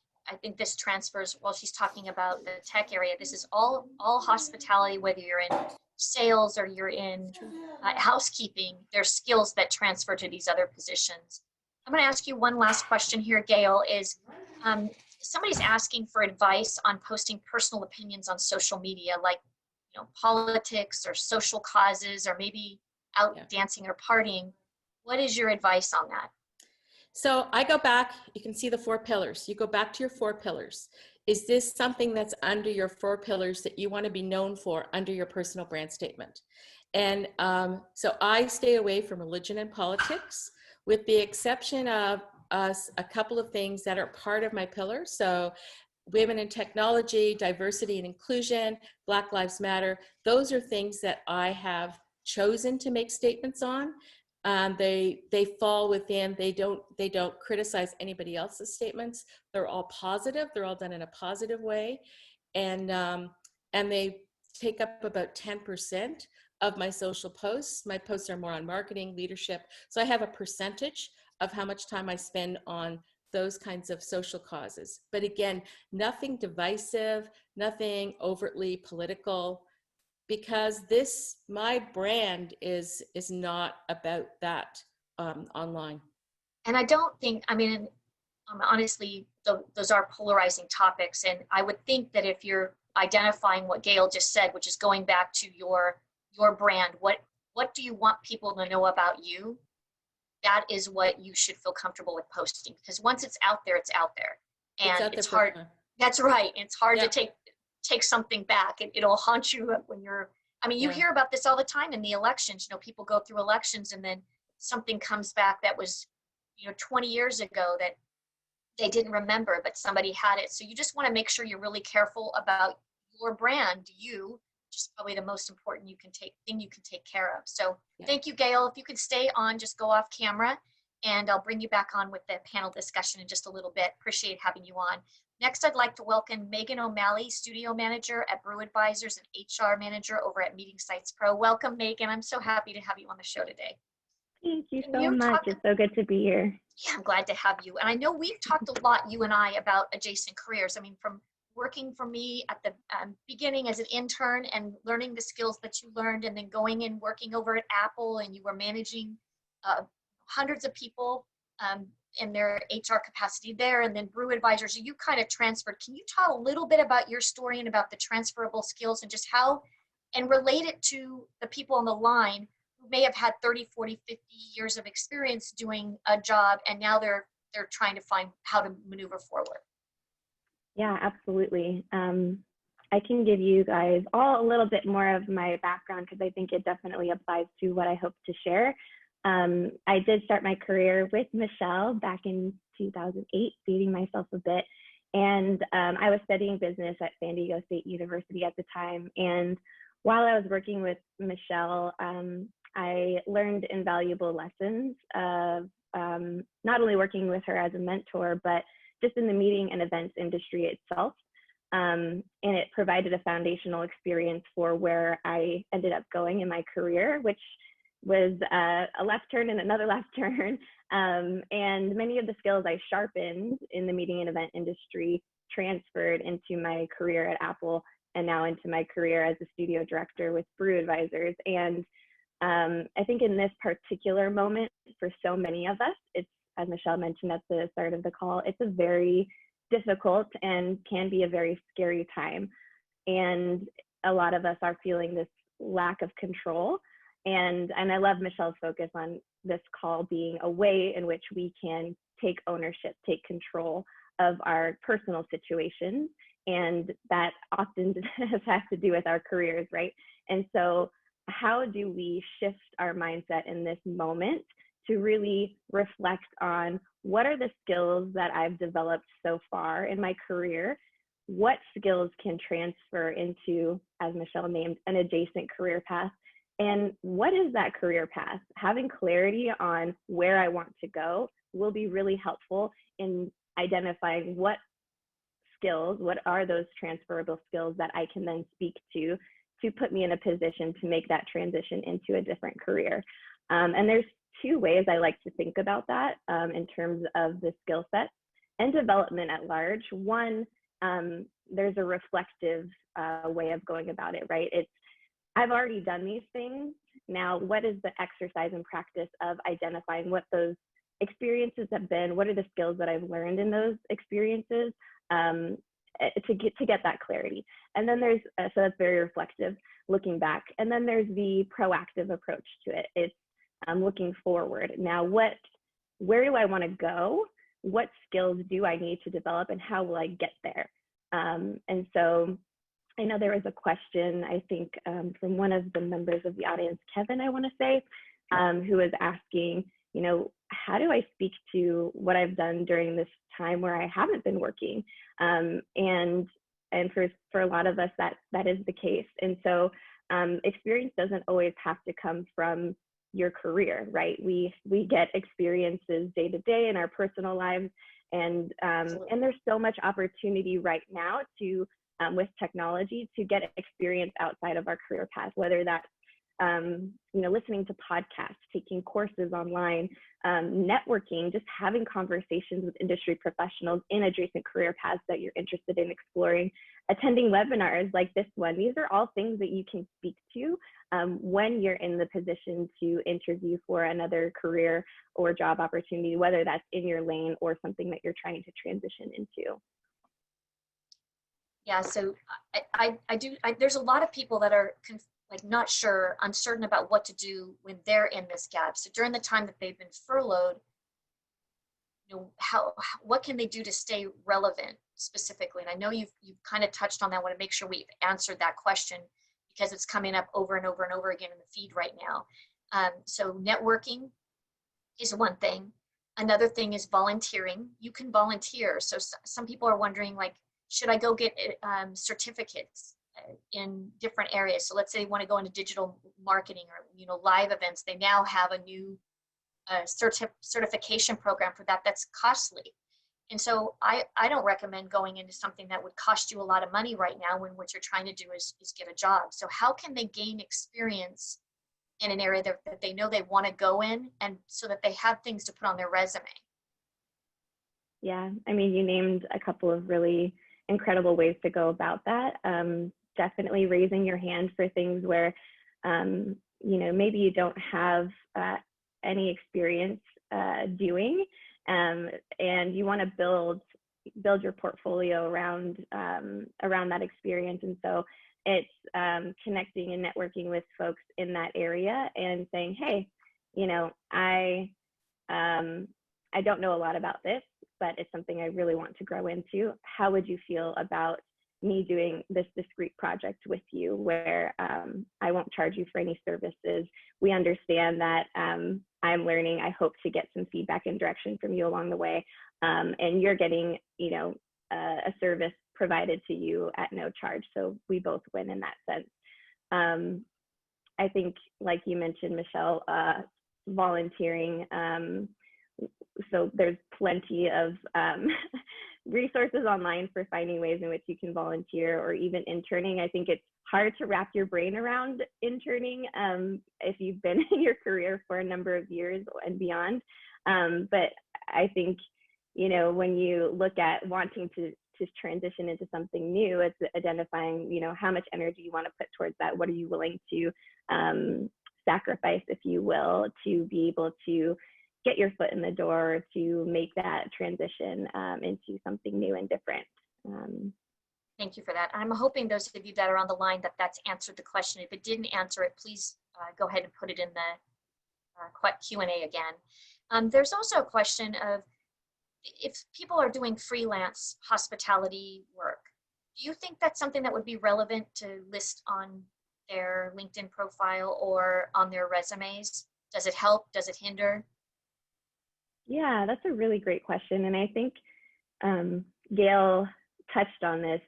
A: this transfers, while she's talking about the tech area, this is all hospitality, whether you're in sales or you're in housekeeping. There's skills that transfer to these other positions. I'm going to ask you one last question here, Gail, is somebody's asking for advice on posting personal opinions on social media, like, you know, politics or social causes, or maybe out dancing or partying. What is your advice on that?
D: So I go back, you can see the 4 pillars. You go back to your 4 pillars. Is this something that's under your 4 pillars that you want to be known for under your personal brand statement? And so I stay away from religion and politics, with the exception of a couple of things that are part of my pillars. So women in technology, diversity and inclusion, Black Lives Matter. Those are things that I have chosen to make statements on. They fall within, they don't criticize anybody else's statements. They're all positive. They're all done in a positive way. And they take up about 10% of my social posts. My posts are more on marketing, leadership. So I have a percentage of how much time I spend on those kinds of social causes. But again, nothing divisive, nothing overtly political, because my brand is not about that online.
A: And I don't think, I mean, honestly, those are polarizing topics. And I would think that if you're identifying what Gail just said, which is going back to your brand, what do you want people to know about you? That is what you should feel comfortable with posting, because once it's out there, it's out there. And it's hard. That's right. It's hard to take something back. It'll haunt you when you're, I mean, you hear about this all the time in the elections. You know, people go through elections and then something comes back that was, you know, 20 years ago that they didn't remember, but somebody had it. So you just want to make sure you're really careful about your brand, which is probably the most important thing you can take care of. So thank you, Gail. If you could stay on, just go off camera, and I'll bring you back on with the panel discussion in just a little bit. Appreciate having you on. Next, I'd like to welcome Megan O'Malley, Studio Manager at Brew Advisors and HR Manager over at Meeting Sites Pro. Welcome, Megan. I'm so happy to have you on the show today.
E: Thank you so much. It's so good to be here.
A: Yeah, I'm glad to have you. And I know we've talked a lot, you and I, about adjacent careers. I mean, from working for me at the beginning as an intern and learning the skills that you learned, and then going and working over at Apple, and you were managing hundreds of people in their HR capacity there, and then Brew Advisors, you kind of transferred. Can you talk a little bit about your story and about the transferable skills, and just how, and relate it to the people on the line who may have had 30, 40, 50 years of experience doing a job, and now they're trying to find how to maneuver forward?
E: Yeah, absolutely. I can give you guys all a little bit more of my background, because I think it definitely applies to what I hope to share. I did start my career with Michelle back in 2008, dating myself a bit. And I was studying business at San Diego State University at the time. And while I was working with Michelle, I learned invaluable lessons of not only working with her as a mentor, but just in the meeting and events industry itself. And it provided a foundational experience for where I ended up going in my career, which was a left turn and another left turn. And many of the skills I sharpened in the meeting and event industry transferred into my career at Apple, and now into my career as a studio director with Brew Advisors. And I think in this particular moment, for so many of us, it's, as Michelle mentioned at the start of the call, it's a very difficult and can be a very scary time. And a lot of us are feeling this lack of control. And I love Michelle's focus on this call being a way in which we can take ownership, take control of our personal situations. And that often has to do with our careers, right? And so how do we shift our mindset in this moment to really reflect on what are the skills that I've developed so far in my career? what skills can transfer into, as Michelle named, an adjacent career path. And what is that career path? Having clarity on where I want to go will be really helpful in identifying what skills, what are those transferable skills that I can then speak to put me in a position to make that transition into a different career. And there's two ways I like to think about that in terms of the skill sets and development at large. One, there's a reflective way of going about it, right? It's, I've already done these things. Now, what is the exercise and practice of identifying what those experiences have been? What are the skills that I've learned in those experiences to get that clarity? And then there's, so that's very reflective, looking back. And then there's the proactive approach to it. It's looking forward. Now, where do I want to go? What skills do I need to develop, and how will I get there? And so I know there was a question, I think, from one of the members of the audience, Kevin, I want to say, who was asking, you know, how do I speak to what I've done during this time where I haven't been working? And for a lot of us, that is the case. And so experience doesn't always have to come from your career, right? We get experiences day to day in our personal lives, and there's so much opportunity right now to with technology to get experience outside of our career path, whether that's you know, listening to podcasts, taking courses online, networking, just having conversations with industry professionals in adjacent career paths that you're interested in exploring, attending webinars like this one. These are all things that you can speak to when you're in the position to interview for another career or job opportunity, whether that's in your lane or something that you're trying to transition into.
A: Yeah, so there's a lot of people that are like not sure, uncertain about what to do when they're in this gap. So during the time that they've been furloughed, you know, what can they do to stay relevant specifically? And I know you've kind of touched on that. I want to make sure we've answered that question because it's coming up over and over and over again in the feed right now. So networking is one thing. Another thing is volunteering. You can volunteer. So some people are wondering, like, should I go get certificates in different areas? So let's say they want to go into digital marketing or, you know, live events. They now have a new certification program for that. That's costly. And so I don't recommend going into something that would cost you a lot of money right now when what you're trying to do is get a job. So how can they gain experience in an area that they know they want to go in, and so that they have things to put on their resume?
E: Yeah, I mean, you named a couple of really incredible ways to go about that. Definitely raising your hand for things where, you know, maybe you don't have any experience doing, and you want to build your portfolio around that experience. And so it's connecting and networking with folks in that area and saying, hey, you know, I don't know a lot about this, but it's something I really want to grow into. How would you feel about me doing this discrete project with you where I won't charge you for any services? We understand that I'm learning. I hope to get some feedback and direction from you along the way. And you're getting, you know, a service provided to you at no charge. So we both win in that sense. I think, like you mentioned, Michelle, volunteering. So there's plenty of resources online for finding ways in which you can volunteer, or even interning. I think it's hard to wrap your brain around interning if you've been in your career for a number of years and beyond. But I think, you know, when you look at wanting to transition into something new, it's identifying, you know, how much energy you want to put towards that. What are you willing to sacrifice, if you will, to be able to get your foot in the door, to make that transition into something new and different.
A: Thank you for that. I'm hoping those of you that are on the line that's answered the question. If it didn't answer it, please go ahead and put it in the Q&A again. There's also a question of, if people are doing freelance hospitality work, do you think that's something that would be relevant to list on their LinkedIn profile or on their resumes? Does it help? Does it hinder?
E: Yeah, that's a really great question. And I think Gail touched on this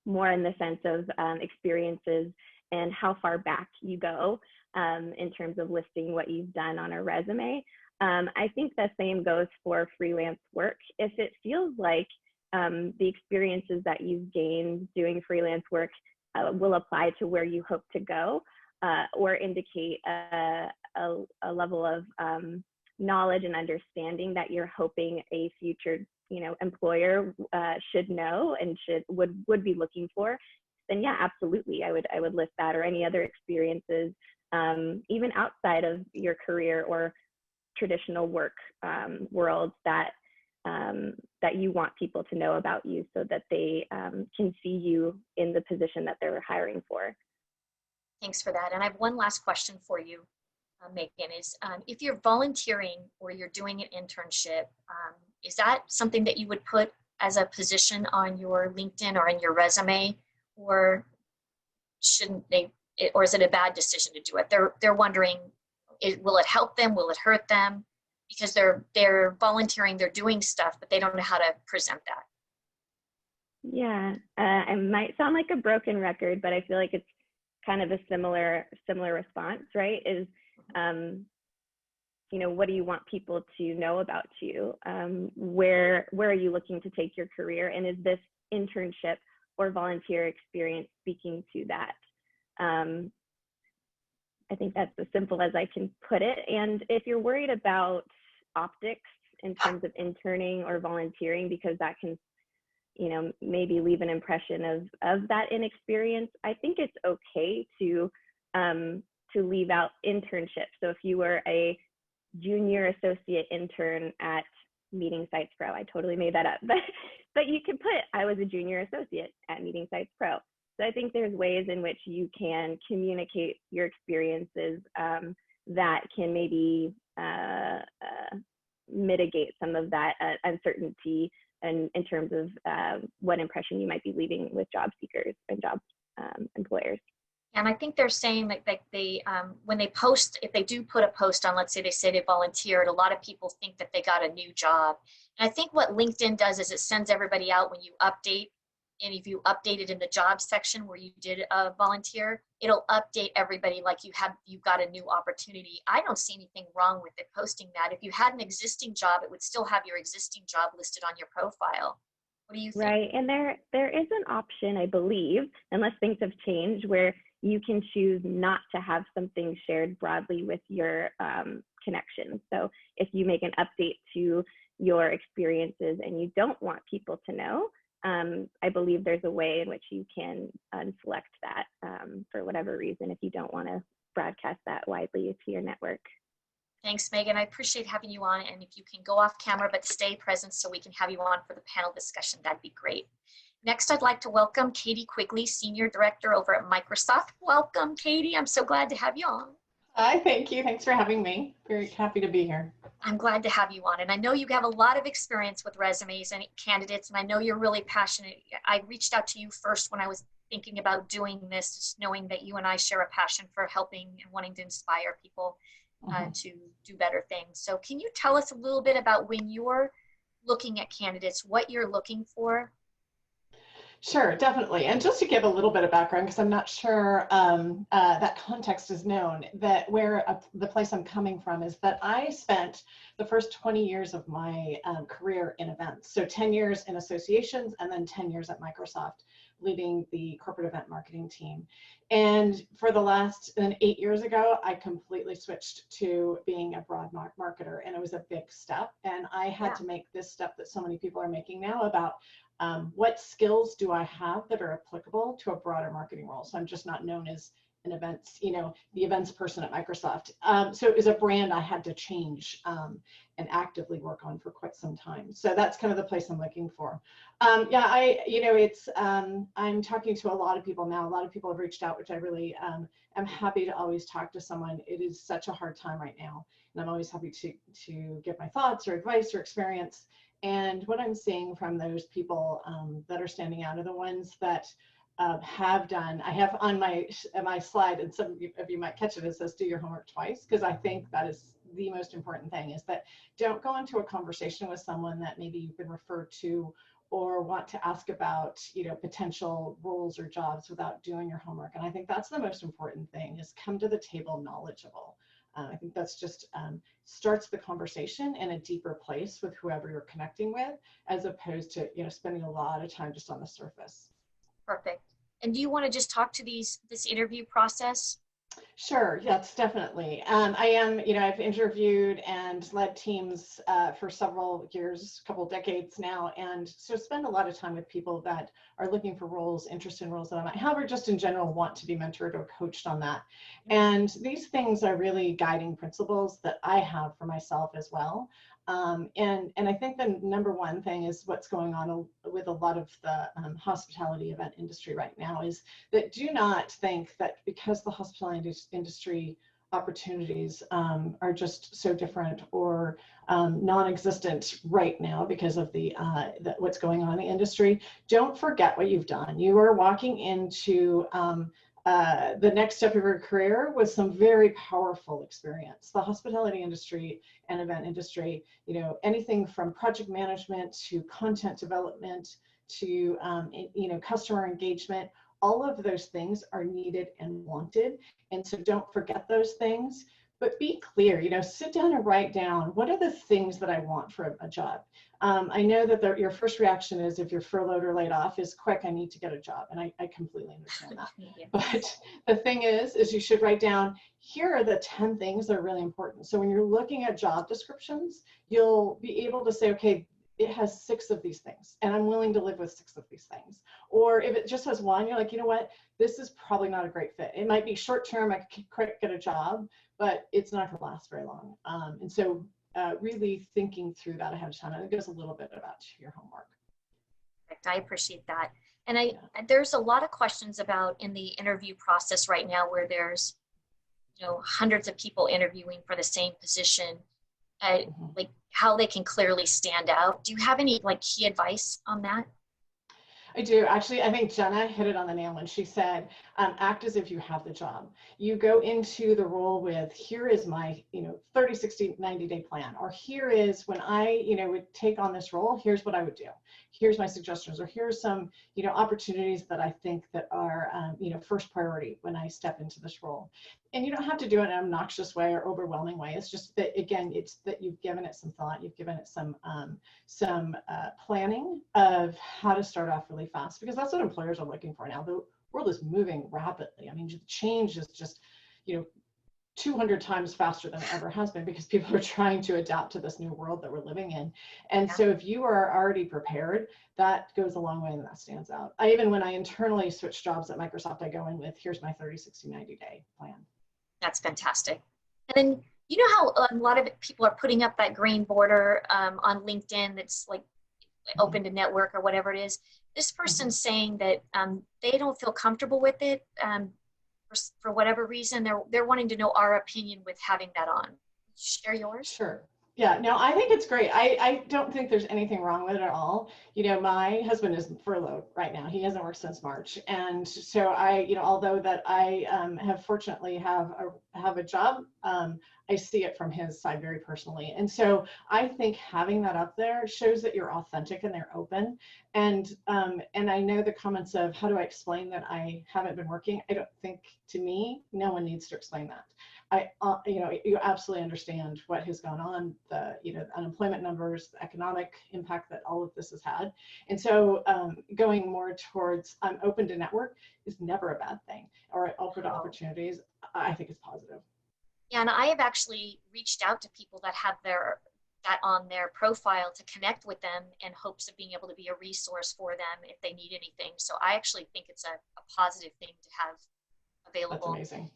E: more in the sense of experiences and how far back you go in terms of listing what you've done on a resume. I think the same goes for freelance work. If it feels like the experiences that you've gained doing freelance work will apply to where you hope to go, or indicate a level of knowledge and understanding that you're hoping a future, employer should know and would be looking for, then yeah, absolutely, I would list that, or any other experiences, even outside of your career or traditional work world that you want people to know about you, so that they can see you in the position that they're hiring for.
A: Thanks for that. And I have one last question for you, Megan, is if you're volunteering or you're doing an internship, is that something that you would put as a position on your LinkedIn or in your resume, or shouldn't they, or is it a bad decision to do it? They're wondering, will it help them? Will it hurt them? Because they're volunteering, they're doing stuff, but they don't know how to present that.
E: Yeah, I might sound like a broken record, but I feel like it's kind of a similar response, right? Is what do you want people to know about you? Where are you looking to take your career? And is this internship or volunteer experience speaking to that? I think that's as simple as I can put it. And if you're worried about optics in terms of interning or volunteering, because that can, maybe leave an impression of that inexperience, I think it's okay to leave out internships. So if you were a junior associate intern at Meeting Sites Pro, I totally made that up, but you can put, I was a junior associate at Meeting Sites Pro. So I think there's ways in which you can communicate your experiences that can maybe mitigate some of that uncertainty, and in terms of what impression you might be leaving with job seekers and job employers.
A: And I think they're saying that they, when they post, if they do put a post on, let's say they volunteered, a lot of people think that they got a new job. And I think what LinkedIn does is it sends everybody out when you update. And if you update it in the job section where you did volunteer, it'll update everybody like you got a new opportunity. I don't see anything wrong with it posting that. If you had an existing job, it would still have your existing job listed on your profile. What do you think?
E: Right, and there is an option, I believe, unless things have changed, where you can choose not to have something shared broadly with your connections. So if you make an update to your experiences and you don't want people to know, I believe there's a way in which you can unselect that for whatever reason, if you don't want to broadcast that widely to your network.
A: Thanks, Megan. I appreciate having you on. And if you can go off camera, but stay present so we can have you on for the panel discussion, that'd be great. Next, I'd like to welcome Katie Quigley, Senior Director over at Microsoft. Welcome, Katie. I'm so glad to have you on.
F: Hi, thank you. Thanks for having me. Very happy to be here.
A: I'm glad to have you on. And I know you have a lot of experience with resumes and candidates, and I know you're really passionate. I reached out to you first when I was thinking about doing this, just knowing that you and I share a passion for helping and wanting to inspire people to do better things. So can you tell us a little bit about when you're looking at candidates, what you're looking for?
F: Sure, definitely. And just to give a little bit of background, because I'm not sure that context is known, that the place I'm coming from is that I spent the first 20 years of my career in events. So 10 years in associations and then 10 years at Microsoft, leading the corporate event marketing team. And for the last 8 years ago, I completely switched to being a broad marketer, and it was a big step. And I had to make this step that so many people are making now about what skills do I have that are applicable to a broader marketing role? So I'm just not known as an events, the events person at Microsoft. So it was a brand I had to change and actively work on for quite some time. So that's kind of the place I'm looking for. I'm talking to a lot of people now. A lot of people have reached out, which I really am happy to always talk to someone. It is such a hard time right now. And I'm always happy to give my thoughts or advice or experience. And what I'm seeing from those people that are standing out are the ones that have done. I have on my slide, and some of you might catch it, it says do your homework twice, because I think that is the most important thing, is that don't go into a conversation with someone that maybe you've been referred to or want to ask about, potential roles or jobs without doing your homework. And I think that's the most important thing, is come to the table knowledgeable. I think that's just starts the conversation in a deeper place with whoever you're connecting with, as opposed to, spending a lot of time just on the surface.
A: Perfect. And do you want to just talk to this interview process?
F: Sure, yes, definitely. I am, I've interviewed and led teams for several years, a couple of decades now, and so spend a lot of time with people that are looking for roles, interested in roles that I might have, or just in general want to be mentored or coached on that. And these things are really guiding principles that I have for myself as well. And I think the number one thing is what's going on with a lot of the hospitality event industry right now, is that do not think that because the hospitality industry opportunities are just so different or non-existent right now because of what's going on in the industry, don't forget what you've done. You are walking into the next step of your career with some very powerful experience. The hospitality industry and event industry, anything from project management to content development to, customer engagement, all of those things are needed and wanted. And so don't forget those things, but be clear, sit down and write down, what are the things that I want for a job? I know that your first reaction is, if you're furloughed or laid off, is quick, I need to get a job. And I completely understand that.
A: Yeah.
F: But the thing is you should write down, here are the 10 things that are really important. So when you're looking at job descriptions, you'll be able to say, okay, it has 6 of these things, and I'm willing to live with 6 of these things. Or if it just has 1, you're like, you know what, this is probably not a great fit. It might be short term, I could quick get a job, but it's not going to last very long. And so really thinking through that ahead of time, and it goes a little bit about your homework.
A: Perfect. I appreciate that. And there's a lot of questions about in the interview process right now, where there's, hundreds of people interviewing for the same position, like how they can clearly stand out. Do you have any key advice on that?
F: I do. Actually, I think Jenna hit it on the nail when she said, act as if you have the job. You go into the role with, here is my, 30, 60, 90-day plan, or here is when I, would take on this role, here's what I would do. Here's my suggestions, or here's some, opportunities that I think that are, first priority when I step into this role. And you don't have to do it in an obnoxious way or overwhelming way. It's just that, again, it's that you've given it some thought, you've given it some planning of how to start off really fast, because that's what employers are looking for now. The world is moving rapidly. I mean, the change is just, 200 times faster than it ever has been, because people are trying to adapt to this new world that we're living in. And so if you are already prepared, that goes a long way, and that stands out. When I internally switch jobs at Microsoft, I go in with, here's my 30, 60, 90-day plan. That's
A: fantastic. And then, how a lot of people are putting up that green border on LinkedIn that's open to network or whatever it is. This person's saying that they don't feel comfortable with it for whatever reason. They're wanting to know our opinion with having that on. Share yours? Sure. Yeah, no, I think it's great. I don't think there's anything wrong with it at all. My husband is furloughed right now. He hasn't worked since March. And so although that I have fortunately have a job, I see it from his side very personally. And so I think having that up there shows that you're authentic and they're open. And I know the comments of, how do I explain that I haven't been working? I don't think, to me, no one needs to explain that. You absolutely understand what has gone on, the unemployment numbers, the economic impact that all of this has had. And so going more towards I'm open to network is never a bad thing, or open to opportunities, I think is positive. Yeah, and I have actually reached out to people that have that on their profile to connect with them in hopes of being able to be a resource for them if they need anything. So I actually think it's a positive thing to have available. That's amazing.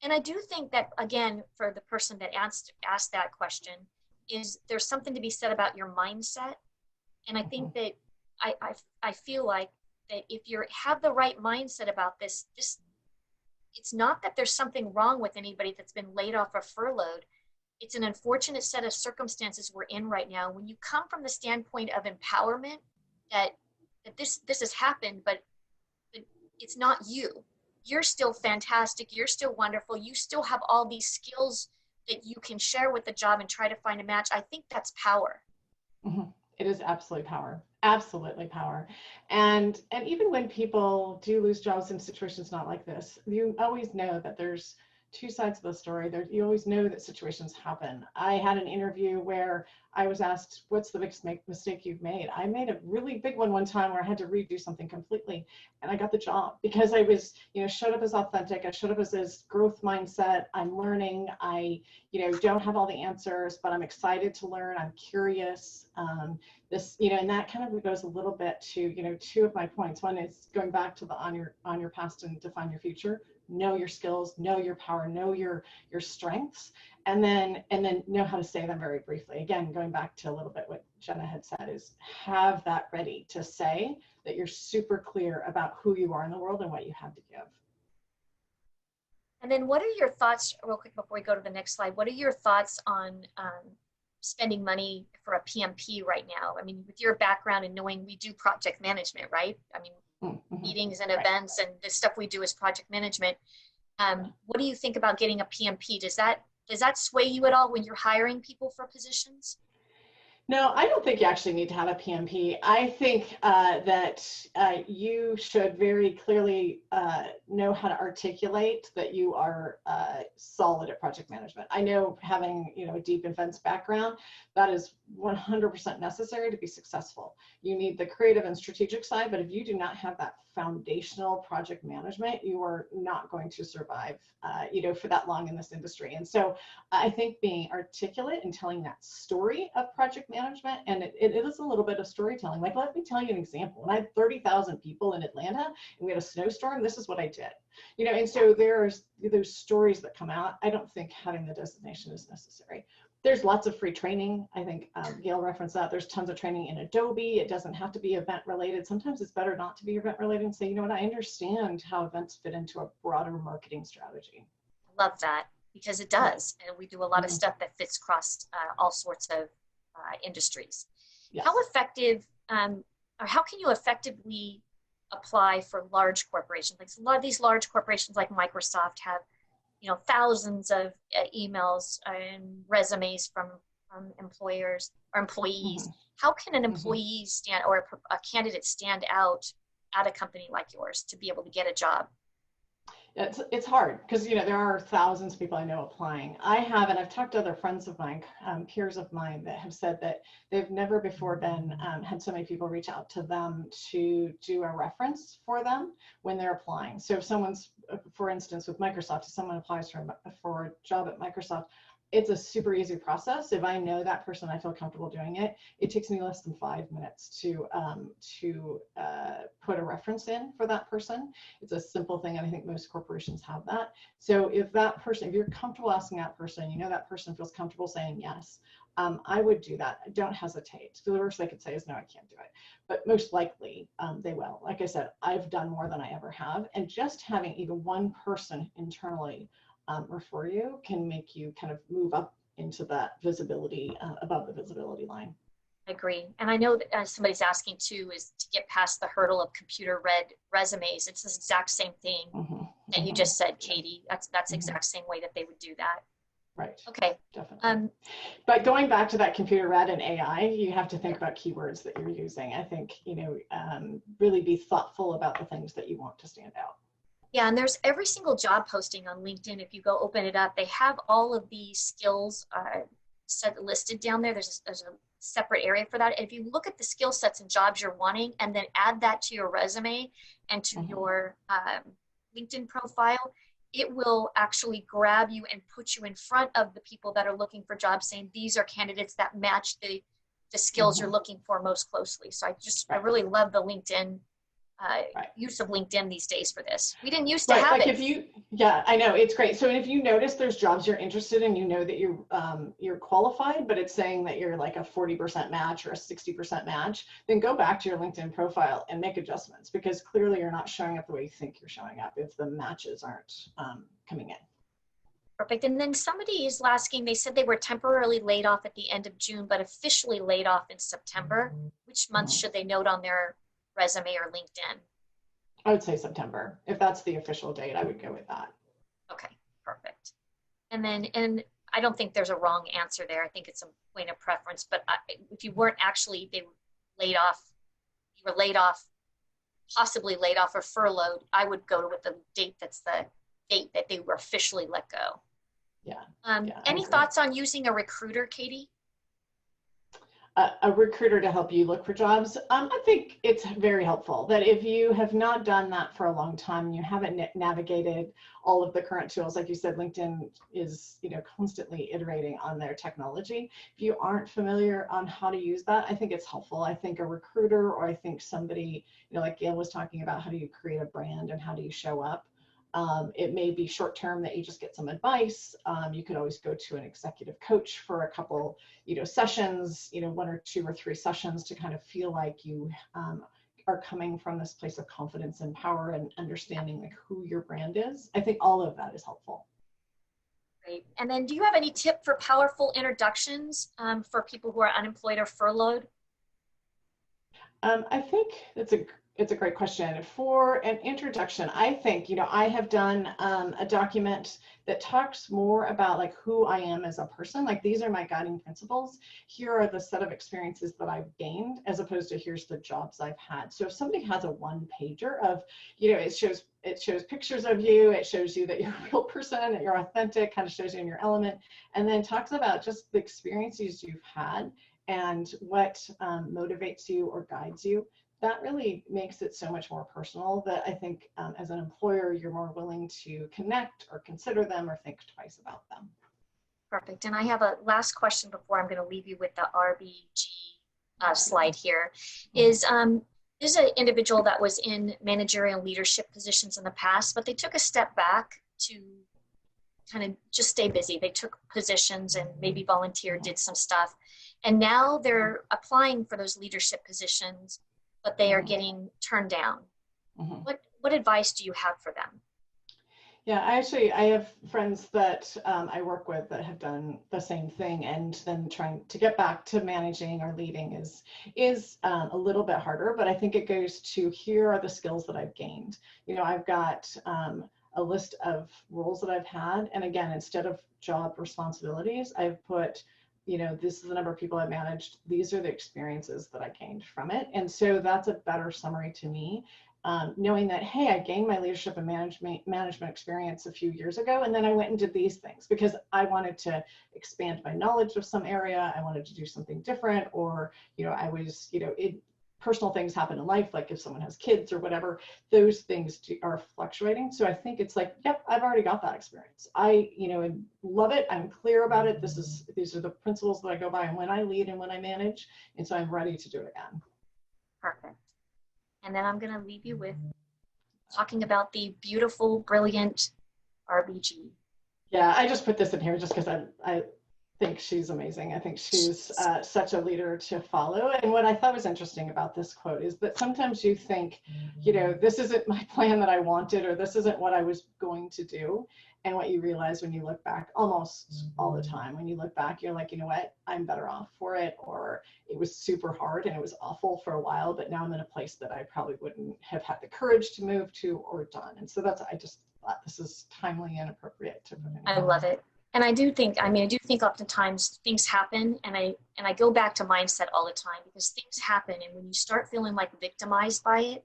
A: And I do think that, again, for the person that asked that question, is there's something to be said about your mindset. And I think that I feel like that if you have the right mindset about this, it's not that there's something wrong with anybody that's been laid off or furloughed. It's an unfortunate set of circumstances we're in right now. When you come from the standpoint of empowerment, that this has happened, but it's not you. You're still fantastic. You're still wonderful. You still have all these skills that you can share with the job and try to find a match. I think that's power. Mm-hmm. It is absolutely power.
F: Absolutely power. And even when people do lose jobs in situations not like this, you always know that there's two sides of the story. There, you always know that situations happen. I had an interview where I was asked, what's the biggest mistake you've made? I made a really big one time where I had to redo something completely, and I got the job because I was, showed up as authentic. I showed up as this growth mindset. I'm learning. I, don't have all the answers, but I'm excited to learn. I'm curious. This, and that kind of goes a little bit to, two of my points. One is going back to the on your past and define your future. Know your skills, know your power, know your strengths, and then know how to say them very briefly. Again, going back to a little bit what Jenna had said, is have that ready to say that you're super clear about who you are in the world and what you have to give.
A: And then what are your thoughts, real quick before we go to the next slide, what are your thoughts on spending money for a PMP right now? I mean, with your background and knowing we do project management, right? I mean, meetings and events and the stuff we do as project management. What do you think about getting a PMP? Does that sway you at all when you're hiring people for positions?
F: No, I don't think you actually need to have a PMP. I think that you should very clearly know how to articulate that you are solid at project management. I know having a deep events background, that is 100% necessary to be successful. You need the creative and strategic side, but if you do not have that foundational project management, you are not going to survive, for that long in this industry. And so I think being articulate and telling that story of project management, and it is a little bit of storytelling. Like, let me tell you an example. When I had 30,000 people in Atlanta and we had a snowstorm, this is what I did. And so there's those stories that come out. I don't think having the designation is necessary. There's lots of free training. I think Gail referenced that. There's tons of training in Adobe. It doesn't have to be event related. Sometimes it's better not to be event related and say, you know what, I understand how events fit into a broader marketing strategy.
A: I love that, because it does. And we do a lot of stuff that fits across all sorts of industries. Yes. How effective, or how can you effectively apply for large corporations? Like a lot of these large corporations like Microsoft have thousands of emails and resumes from employers or employees. How can an employee stand, or a candidate stand out at a company like yours to be able to get a job?
F: It's hard because there are thousands of people I know applying. And I've talked to other friends of mine, peers of mine, that have said that they've never before been had so many people reach out to them to do a reference for them when they're applying. So if someone's, for instance, with Microsoft, if someone applies for a job at Microsoft, it's a super easy process. If I know that person, I feel comfortable doing it. It takes me less than 5 minutes to put a reference in for that person. It's a simple thing, and I think most corporations have that. So if you're comfortable asking that person, that person feels comfortable saying yes, I would do that. Don't hesitate. The worst they could say is no, I can't do it. But most likely they will. Like I said, I've done more than I ever have, and just having even one person internally refer you can make you kind of move up into that visibility, above the visibility line.
A: I agree. And I know that somebody's asking too, is to get past the hurdle of computer read resumes. It's the exact same thing that you just said, Katie. That's the exact same way that they would do that.
F: Right.
A: Okay.
F: Definitely. But going back to that computer read and AI, you have to think about keywords that you're using. I think, really be thoughtful about the things that you want to stand out.
A: Yeah, and there's every single job posting on LinkedIn. If you go open it up, they have all of these skills listed down there. There's a separate area for that. And if you look at the skill sets and jobs you're wanting, and then add that to your resume and to your LinkedIn profile, it will actually grab you and put you in front of the people that are looking for jobs, saying these are candidates that match the skills you're looking for most closely. So I really love the LinkedIn use of LinkedIn these days for this. We didn't used to have
F: like
A: it.
F: Yeah, I know, it's great. So if you notice there's jobs you're interested in, that you're qualified, but it's saying that you're like a 40% match or a 60% match, then go back to your LinkedIn profile and make adjustments, because clearly you're not showing up the way you think you're showing up if the matches aren't coming in.
A: Perfect. And then somebody is asking, they said they were temporarily laid off at the end of June, but officially laid off in September. Which month should they note on their resume or LinkedIn?
F: I would say September. If that's the official date, I would go with that.
A: Okay, perfect. And I don't think there's a wrong answer there. I think it's a point of preference, but if you weren't actually, they were laid off you were laid off, possibly laid off or furloughed, I would go with the date that's the date that they were officially let go.
F: Yeah.
A: Any thoughts on using a recruiter, Katie?
F: A recruiter to help you look for jobs. I think it's very helpful that if you have not done that for a long time, you haven't navigated all of the current tools, like you said, LinkedIn is, constantly iterating on their technology. If you aren't familiar on how to use that, I think it's helpful. I think a recruiter, or I think somebody, like Gail was talking about, how do you create a brand and how do you show up? It may be short term that you just get some advice. You could always go to an executive coach for a couple, sessions, 1 or 2 or 3 sessions to kind of feel like you are coming from this place of confidence and power and understanding like who your brand is. I think all of that is helpful.
A: Great. And then do you have any tip for powerful introductions for people who are unemployed or furloughed?
F: I think it's a great question. For an introduction, I think, I have done a document that talks more about like who I am as a person. Like, these are my guiding principles. Here are the set of experiences that I've gained, as opposed to here's the jobs I've had. So if somebody has a one-pager of, it shows pictures of you, it shows you that you're a real person, that you're authentic, kind of shows you in your element, and then talks about just the experiences you've had and what motivates you or guides you. That really makes it so much more personal that I think as an employer, you're more willing to connect or consider them or think twice about them.
A: Perfect. And I have a last question before I'm going to leave you with the RBG slide here. Is an individual that was in managerial leadership positions in the past, but they took a step back to kind of just stay busy. They took positions and maybe volunteered, did some stuff. And now they're applying for those leadership positions, but they are getting turned down. What advice do you have for them?
F: Yeah, I have friends that I work with that have done the same thing, and then trying to get back to managing or leading is a little bit harder, but I think it goes to, here are the skills that I've gained. I've got a list of roles that I've had, and again, instead of job responsibilities, I've put, this is the number of people I've managed. These are the experiences that I gained from it. And so that's a better summary to me, knowing that, hey, I gained my leadership and management experience a few years ago, and then I went and did these things because I wanted to expand my knowledge of some area. I wanted to do something different, or, I was, personal things happen in life, like if someone has kids or whatever, those things are fluctuating. So I think it's like, yep, I've already got that experience. I, love it. I'm clear about it. These are the principles that I go by, and when I lead and when I manage, and so I'm ready to do it again. Perfect.
A: And then I'm going to leave you with talking about the beautiful, brilliant RBG.
F: Yeah, I just put this in here just because I think she's amazing. I think she's such a leader to follow. And what I thought was interesting about this quote is that sometimes you think, this isn't my plan that I wanted, or this isn't what I was going to do. And what you realize when you look back, almost all the time, when you look back, you're like, you know what, I'm better off for it, or it was super hard and it was awful for a while, but now I'm in a place that I probably wouldn't have had the courage to move to or done. And so I just thought this is timely and appropriate to put in.
A: I love it. And I do think oftentimes things happen, and I go back to mindset all the time, because things happen, and when you start feeling like victimized by it,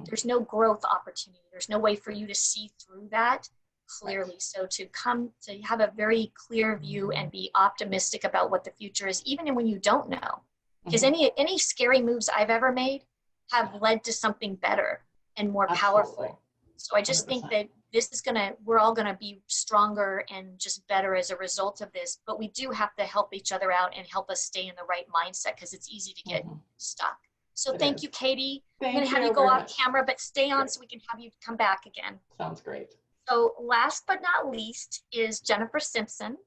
A: there's no growth opportunity. There's no way for you to see through that clearly. Right. So to have a very clear view and be optimistic about what the future is, even when you don't know, because any scary moves I've ever made have led to something better and more powerful. So I just 100%. Think that we're all gonna be stronger and just better as a result of this, but we do have to help each other out and help us stay in the right mindset, because it's easy to get stuck. So thank you, Katie. I'm gonna have you go off camera, but stay on so we can have you come back again.
F: Sounds great.
A: So last but not least is Jennifer Simpson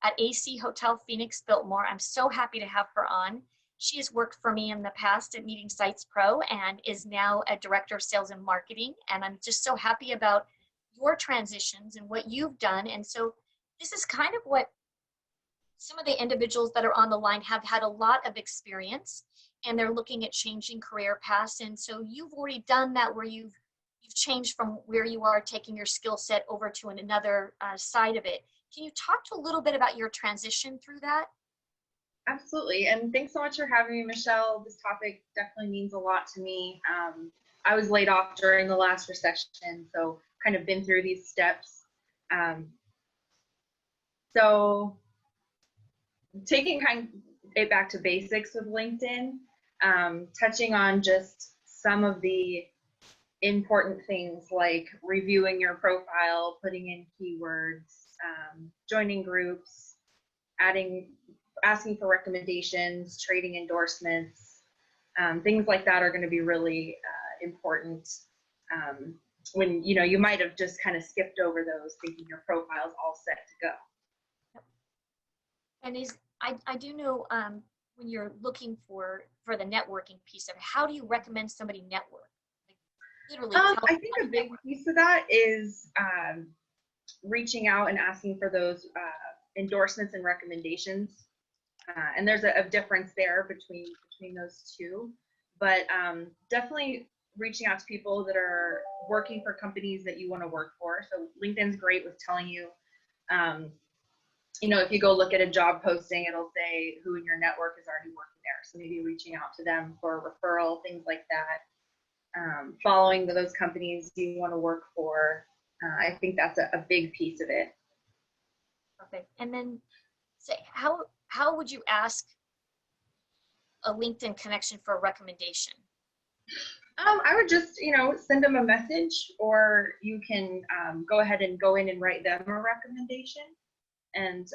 A: at AC Hotel Phoenix Biltmore. I'm so happy to have her on. She has worked for me in the past at Meeting Sites Pro and is now a director of sales and marketing. And I'm just so happy about your transitions and what you've done. And so this is kind of what some of the individuals that are on the line have had a lot of experience, and they're looking at changing career paths. And so you've already done that, where you've changed from where you are, taking your skill set over to another side of it. Can you talk to a little bit about your transition through that?
G: Absolutely. And thanks so much for having me, Michelle. This topic definitely means a lot to me. I was laid off during the last recession, so kind of been through these steps. Um, so taking kind of it back to basics with LinkedIn, touching on just some of the important things like reviewing your profile, putting in keywords, joining groups, asking for recommendations, trading endorsements, things like that are going to be really important when you might have just kind of skipped over those, thinking your profile's all set to go.
A: And I do know when you're looking for the networking piece of it, how do you recommend somebody network? Like, literally,
G: I think a big piece of that is reaching out and asking for those endorsements and recommendations. And there's a difference there between those two, but definitely reaching out to people that are working for companies that you want to work for. So LinkedIn's great with telling you, if you go look at a job posting, it'll say who in your network is already working there. So maybe reaching out to them for a referral, things like that. Following those companies you want to work for. I think that's a big piece of it.
A: Perfect. And then say, how would you ask a LinkedIn connection for a recommendation?
G: I would just, send them a message, or you can go ahead and go in and write them a recommendation. And,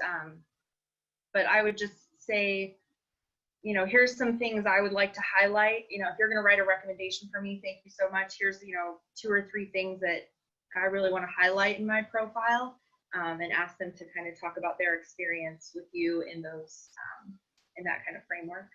G: but I would just say, here's some things I would like to highlight. If you're going to write a recommendation for me, thank you so much. Here's, 2 or 3 things that I really want to highlight in my profile, and ask them to kind of talk about their experience with you in those, in that kind of framework.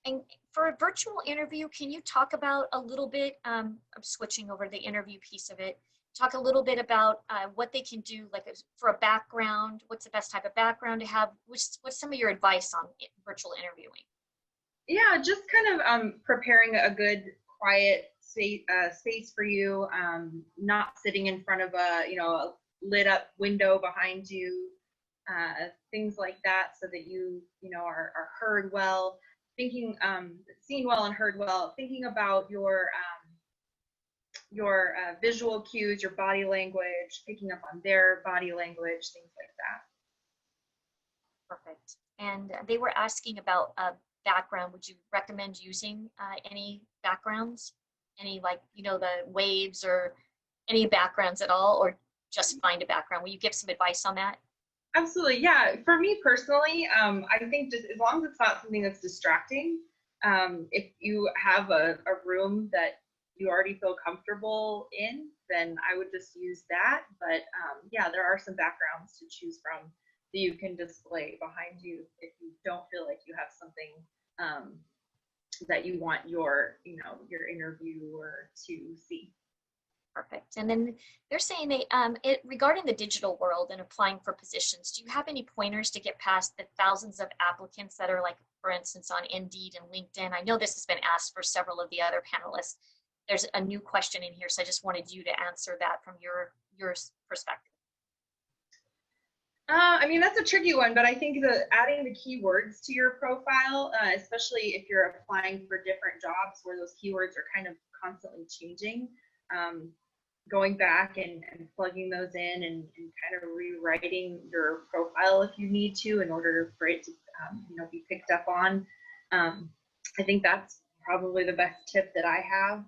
A: And for a virtual interview, can you talk about a little bit, I'm switching over to the interview piece of it, talk a little bit about what they can do, like for a background, what's the best type of background to have, what's some of your advice on virtual interviewing?
G: Yeah, just kind of preparing a good, quiet space for you, not sitting in front of a lit up window behind you, things like that, so that you are heard well, thinking seen well and heard well, thinking about your visual cues, your body language, picking up on their body language, things like that.
A: Perfect. And they were asking about background. Would you recommend using any backgrounds? Any, like, the waves or any backgrounds at all, or just find a background? Will you give some advice on that?
G: Absolutely. Yeah. For me personally, I think just as long as it's not something that's distracting, if you have a room that you already feel comfortable in, then I would just use that. But yeah, there are some backgrounds to choose from that you can display behind you if you don't feel like you have something that you want your interviewer to see.
A: Perfect. And then they're saying regarding the digital world and applying for positions, do you have any pointers to get past the thousands of applicants that are, like, for instance, on Indeed and LinkedIn? I know this has been asked for several of the other panelists. There's a new question in here, so I just wanted you to answer that from your perspective.
G: I mean, that's a tricky one, but I think that adding the keywords to your profile, especially if you're applying for different jobs where those keywords are kind of constantly changing, going back and plugging those in and kind of rewriting your profile if you need to in order for it to be picked up on. I think that's probably the best tip that I have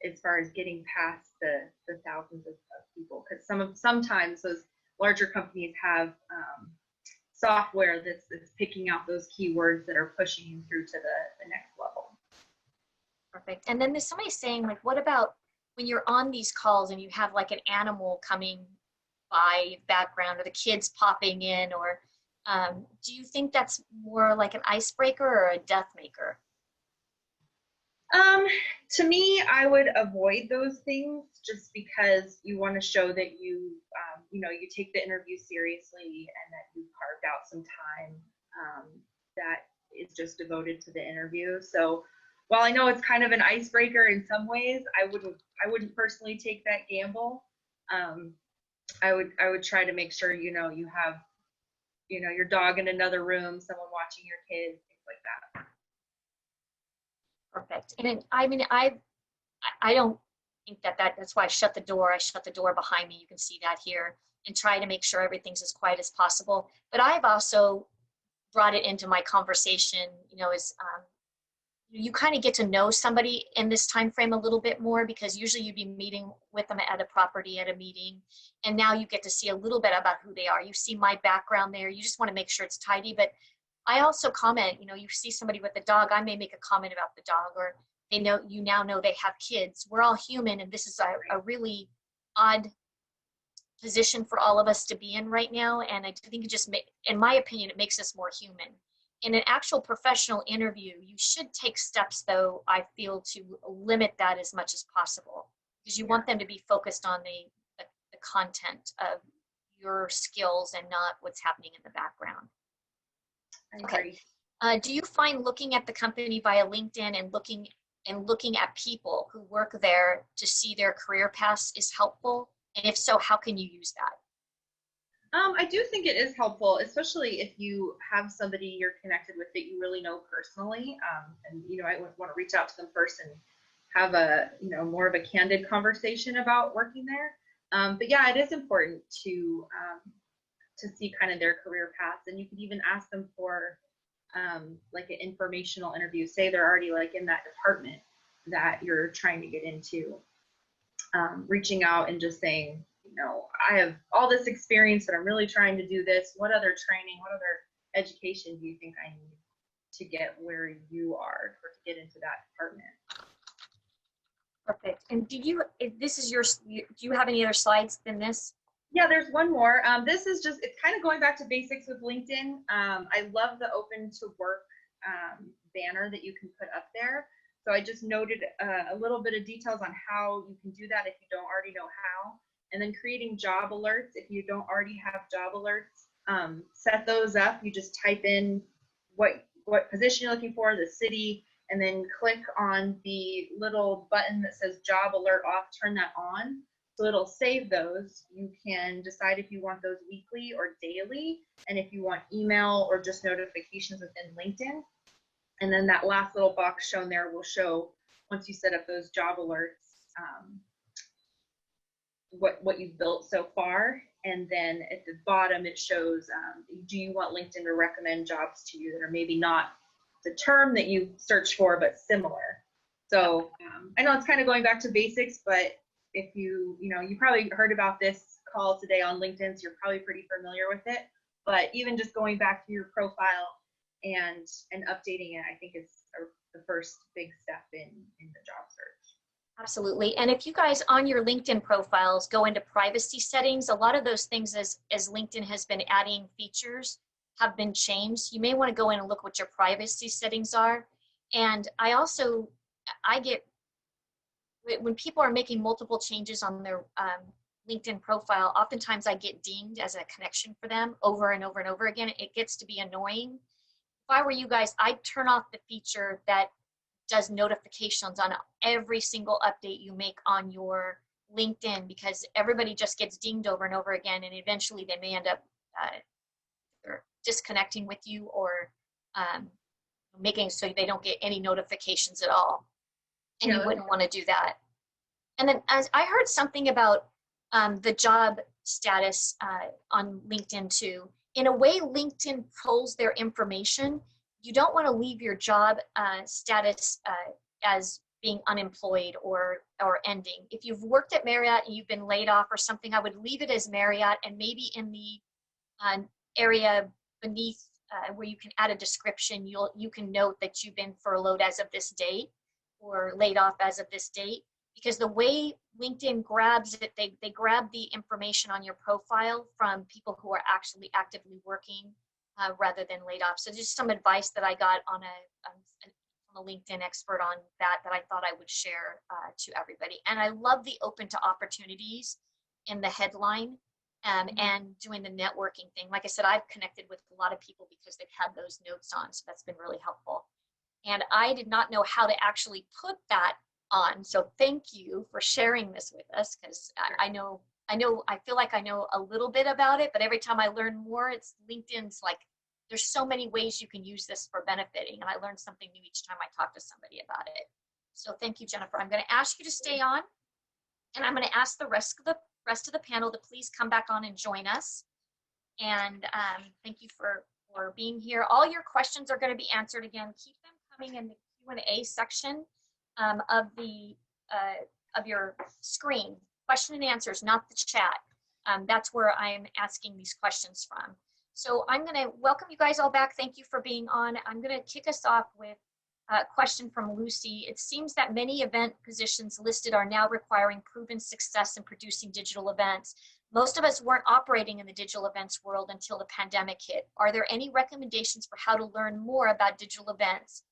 G: as far as getting past the thousands of people, because sometimes those larger companies have software that's picking out those keywords that are pushing you through to the next level.
A: Perfect. And then there's somebody saying, like, what about when you're on these calls and you have, like, an animal coming by background, or the kids popping in, or do you think that's more like an icebreaker or a death maker?
G: To me, I would avoid those things just because you want to show that you take the interview seriously and that you've carved out some time that is just devoted to the interview. So while I know it's kind of an icebreaker in some ways, I wouldn't personally take that gamble. I would try to make sure you have your dog in another room, someone watching your kids, things like that.
A: Perfect. And I mean, I don't think that's why I shut the door. I shut the door behind me. You can see that here, and try to make sure everything's as quiet as possible. But I've also brought it into my conversation, is you kind of get to know somebody in this time frame a little bit more, because usually you'd be meeting with them at a property, at a meeting, and now you get to see a little bit about who they are. You see my background there. You just want to make sure it's tidy. But I also comment, you see somebody with a dog, I may make a comment about the dog, or you now know they have kids. We're all human, and this is a really odd position for all of us to be in right now. And I think in my opinion, it makes us more human. In an actual professional interview, you should take steps, though, I feel, to limit that as much as possible, because you want them to be focused on the content of your skills and not what's happening in the background.
G: Okay.
A: Do you find looking at the company via LinkedIn and looking at people who work there to see their career paths is helpful? And if so, how can you use that?
G: I do think it is helpful, especially if you have somebody you're connected with that you really know personally. And I would want to reach out to them first and have a, more of a candid conversation about working there. But yeah, it is important to see kind of their career paths. And you could even ask them for like an informational interview. Say they're already like in that department that you're trying to get into. Reaching out and just saying, I have all this experience, but I'm really trying to do this. What other training, what other education do you think I need to get where you are, or to get into that department?
A: Perfect. And do you have any other slides than this?
G: Yeah, there's one more. This is it's kind of going back to basics with LinkedIn. I love the open to work banner that you can put up there. So I just noted a little bit of details on how you can do that if you don't already know how. And then creating job alerts if you don't already have job alerts. Set those up. You just type in what position you're looking for, the city, and then click on the little button that says job alert off, turn that on. So it'll save those. You can decide if you want those weekly or daily, and if you want email or just notifications within LinkedIn. And then that last little box shown there will show, once you set up those job alerts, what you've built so far. And then at the bottom, it shows, do you want LinkedIn to recommend jobs to you that are maybe not the term that you search for, but similar. So I know it's kind of going back to basics, but if you probably heard about this call today on LinkedIn, so you're probably pretty familiar with it. But even just going back to your profile and updating it, I think is the first big step in the job search.
A: Absolutely. And if you guys on your LinkedIn profiles go into privacy settings, a lot of those things as LinkedIn has been adding features have been changed. You may want to go in and look what your privacy settings are. And I get, when people are making multiple changes on their LinkedIn profile, oftentimes I get dinged as a connection for them over and over and over again. It gets to be annoying. If I were you guys, I'd turn off the feature that does notifications on every single update you make on your LinkedIn, because everybody just gets dinged over and over again, and eventually they may end up disconnecting with you or making so they don't get any notifications at all. And you wouldn't want to do that. And then as I heard something about the job status on LinkedIn too. In a way, LinkedIn pulls their information. You don't want to leave your job status as being unemployed or ending. If you've worked at Marriott and you've been laid off or something, I would leave it as Marriott, and maybe in the area beneath where you can add a description, you can note that you've been furloughed as of this date or laid off as of this date. Because the way LinkedIn grabs it, they grab the information on your profile from people who are actually actively working rather than laid off. So just some advice that I got on a LinkedIn expert on that I thought I would share to everybody. And I love the open to opportunities in the headline and doing the networking thing. Like I said, I've connected with a lot of people because they've had those notes on, so that's been really helpful. And I did not know how to actually put that on. So thank you for sharing this with us, because I know I feel like I know a little bit about it, but every time I learn more, it's LinkedIn's like, there's so many ways you can use this for benefiting. And I learn something new each time I talk to somebody about it. So thank you, Jennifer. I'm going to ask you to stay on, and I'm going to ask the rest of the panel to please come back on and join us. And thank you for being here. All your questions are going to be answered again. Keep them coming in the Q&A section of your screen. Question and answers, not the chat. That's where I'm asking these questions from. So I'm going to welcome you guys all back. Thank you for being on. I'm going to kick us off with a question from Lucy. It seems that many event positions listed are now requiring proven success in producing digital events. Most of us weren't operating in the digital events world until the pandemic hit. Are there any recommendations for how to learn more about digital events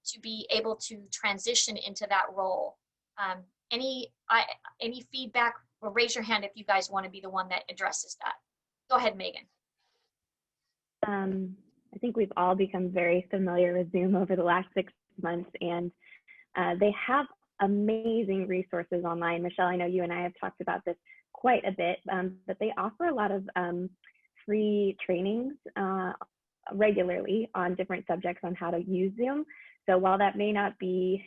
A: to be able to transition into that role? Any feedback, or raise your hand if you guys want to be the one that addresses that. Go ahead, Megan.
E: I think we've all become very familiar with Zoom over the last 6 months, and they have amazing resources online. Michelle, I know you and I have talked about this quite a bit, but they offer a lot of free trainings regularly on different subjects on how to use Zoom. So while that may not be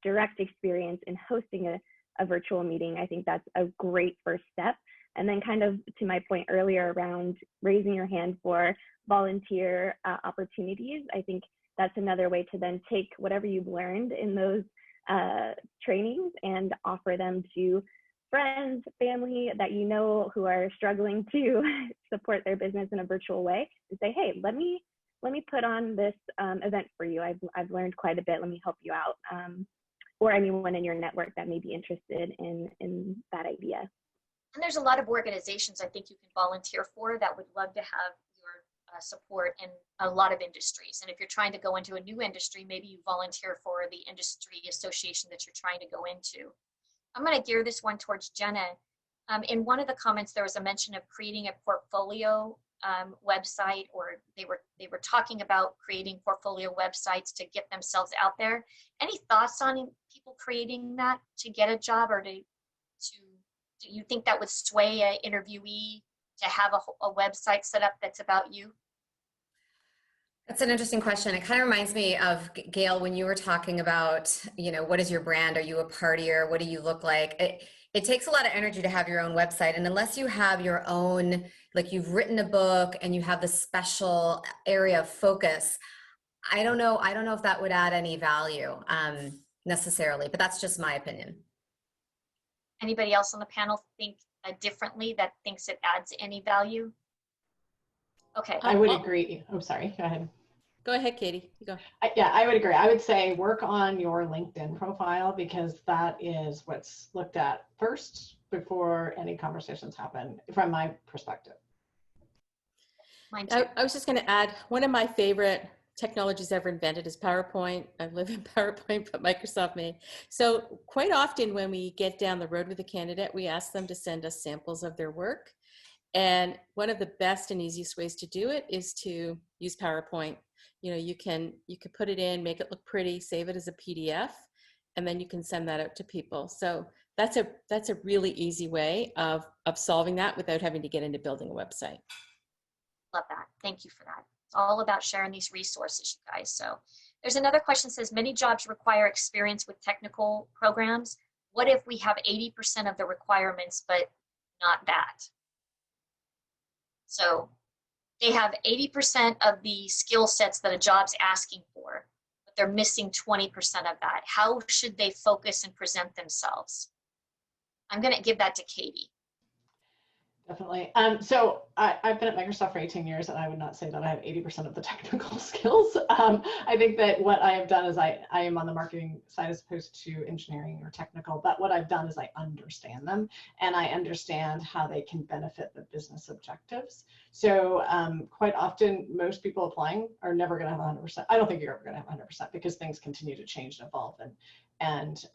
E: direct experience in hosting a virtual meeting, I think that's a great first step. And then kind of to my point earlier around raising your hand for volunteer opportunities, I think that's another way to then take whatever you've learned in those trainings and offer them to friends, family that you know who are struggling to support their business in a virtual way, and say, hey, let me put on this event for you. I've learned quite a bit. Let me help you out. Or anyone in your network that may be interested in that idea.
A: And there's a lot of organizations I think you can volunteer for that would love to have your support in a lot of industries. And if you're trying to go into a new industry, maybe you volunteer for the industry association that you're trying to go into. I'm going to gear this one towards Jenna. In one of the comments, there was a mention of creating a portfolio website, or they were talking about creating portfolio websites to get themselves out there. Any thoughts on people creating that to get a job, or do you think that would sway an interviewee to have a website set up that's about you?
C: That's an interesting question. It kind of reminds me of, Gail, when you were talking about, what is your brand? Are you a partier? What do you look like? It takes a lot of energy to have your own website. And unless you have your own, like you've written a book and you have the special area of focus, I don't know if that would add any value necessarily, but that's just my opinion.
A: Anybody else on the panel think differently, that thinks it adds any value? Okay.
F: I would agree. Oh, sorry. Go ahead.
D: Go ahead, Katie. You go.
F: Yeah, I would agree. I would say work on your LinkedIn profile, because that is what's looked at first before any conversations happen, from my perspective.
A: Mine too.
D: I was just going to add, one of my favorite technologies ever invented is PowerPoint. I live in PowerPoint, but Microsoft made. So quite often when we get down the road with a candidate, we ask them to send us samples of their work. And one of the best and easiest ways to do it is to use PowerPoint. You can put it in, make it look pretty, save it as a PDF, and then you can send that out to people. So that's a really easy way of solving that without having to get into building a website.
A: Love that. Thank you for that. It's all about sharing these resources, you guys. So there's another question that says, many jobs require experience with technical programs. What if we have 80% of the requirements, but not that? So they have 80% of the skill sets that a job's asking for, but they're missing 20% of that. How should they focus and present themselves? I'm going to give that to Katie.
F: Definitely. So I've been at Microsoft for 18 years, and I would not say that I have 80% of the technical skills. I think that what I have done is I am on the marketing side as opposed to engineering or technical, but what I've done is I understand them, and I understand how they can benefit the business objectives. So quite often, most people applying are never going to have 100%. I don't think you're ever going to have 100%, because things continue to change and evolve and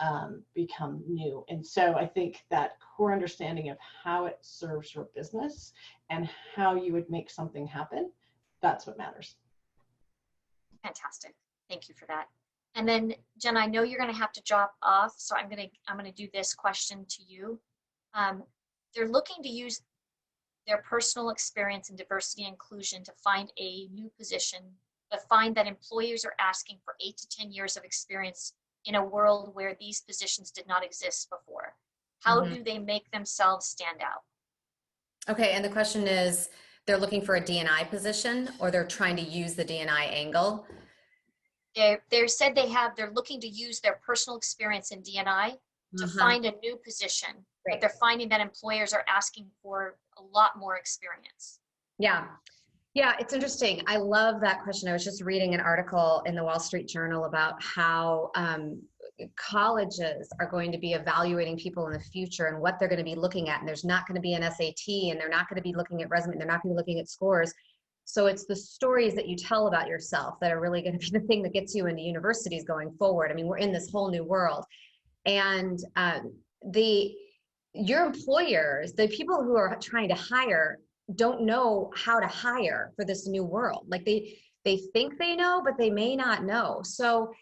F: become new. And so I think that core understanding of how it serves your business and how you would make something happen, that's what matters.
A: Fantastic. Thank you for that. And then Jen, I know you're going to have to drop off, so I'm going to do this question to you. they're looking to use their personal experience in diversity and inclusion to find a new position, but find that employers are asking for 8 to 10 years of experience in a world where these positions did not exist before. How do they make themselves stand out?
C: Okay, and the question is, they're looking for a D&I position, or they're trying to use the D&I angle?
A: They're said they're looking to use their personal experience in D&I to find a new position, but they're finding that employers are asking for a lot more experience.
C: Yeah. Yeah, it's interesting. I love that question. I was just reading an article in the Wall Street Journal about how colleges are going to be evaluating people in the future and what they're going to be looking at. And there's not going to be an SAT, and they're not going to be looking at resume. They're not going to be looking at scores. So it's the stories that you tell about yourself that are really going to be the thing that gets you into universities going forward. I mean, we're in this whole new world. And your employers, the people who are trying to hire, don't know how to hire for this new world. Like they think they know, but they may not know. So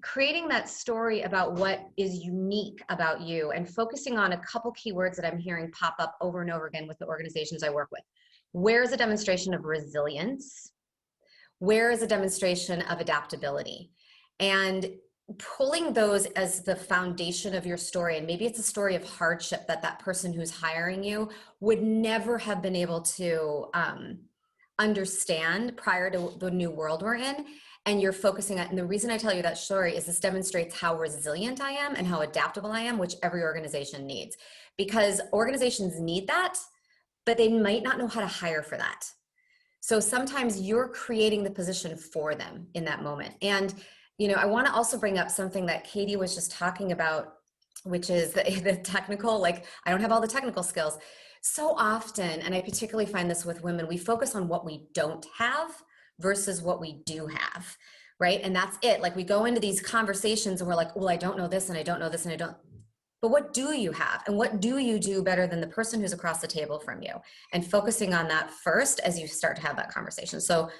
C: creating that story about what is unique about you and focusing on a couple keywords that I'm hearing pop up over and over again with the organizations I work with. Where is a demonstration of resilience? Where is a demonstration of adaptability? And pulling those as the foundation of your story, and maybe it's a story of hardship that that person who's hiring you would never have been able to understand prior to the new world we're in, and you're focusing on, and the reason I tell you that story is this demonstrates how resilient I am and how adaptable I am, which every organization needs, because organizations need that, but they might not know how to hire for that. So sometimes you're creating the position for them in that moment. And you know, I want to also bring up something that Katie was just talking about, which is the technical, like I don't have all the technical skills. So often, and I particularly find this with women, we focus on what we don't have versus what we do have, right? And that's it. Like we go into these conversations and we're like, well, I don't know this and I don't know this and I don't. But what do you have? And what do you do better than the person who's across the table from you? And focusing on that first as you start to have that conversation. So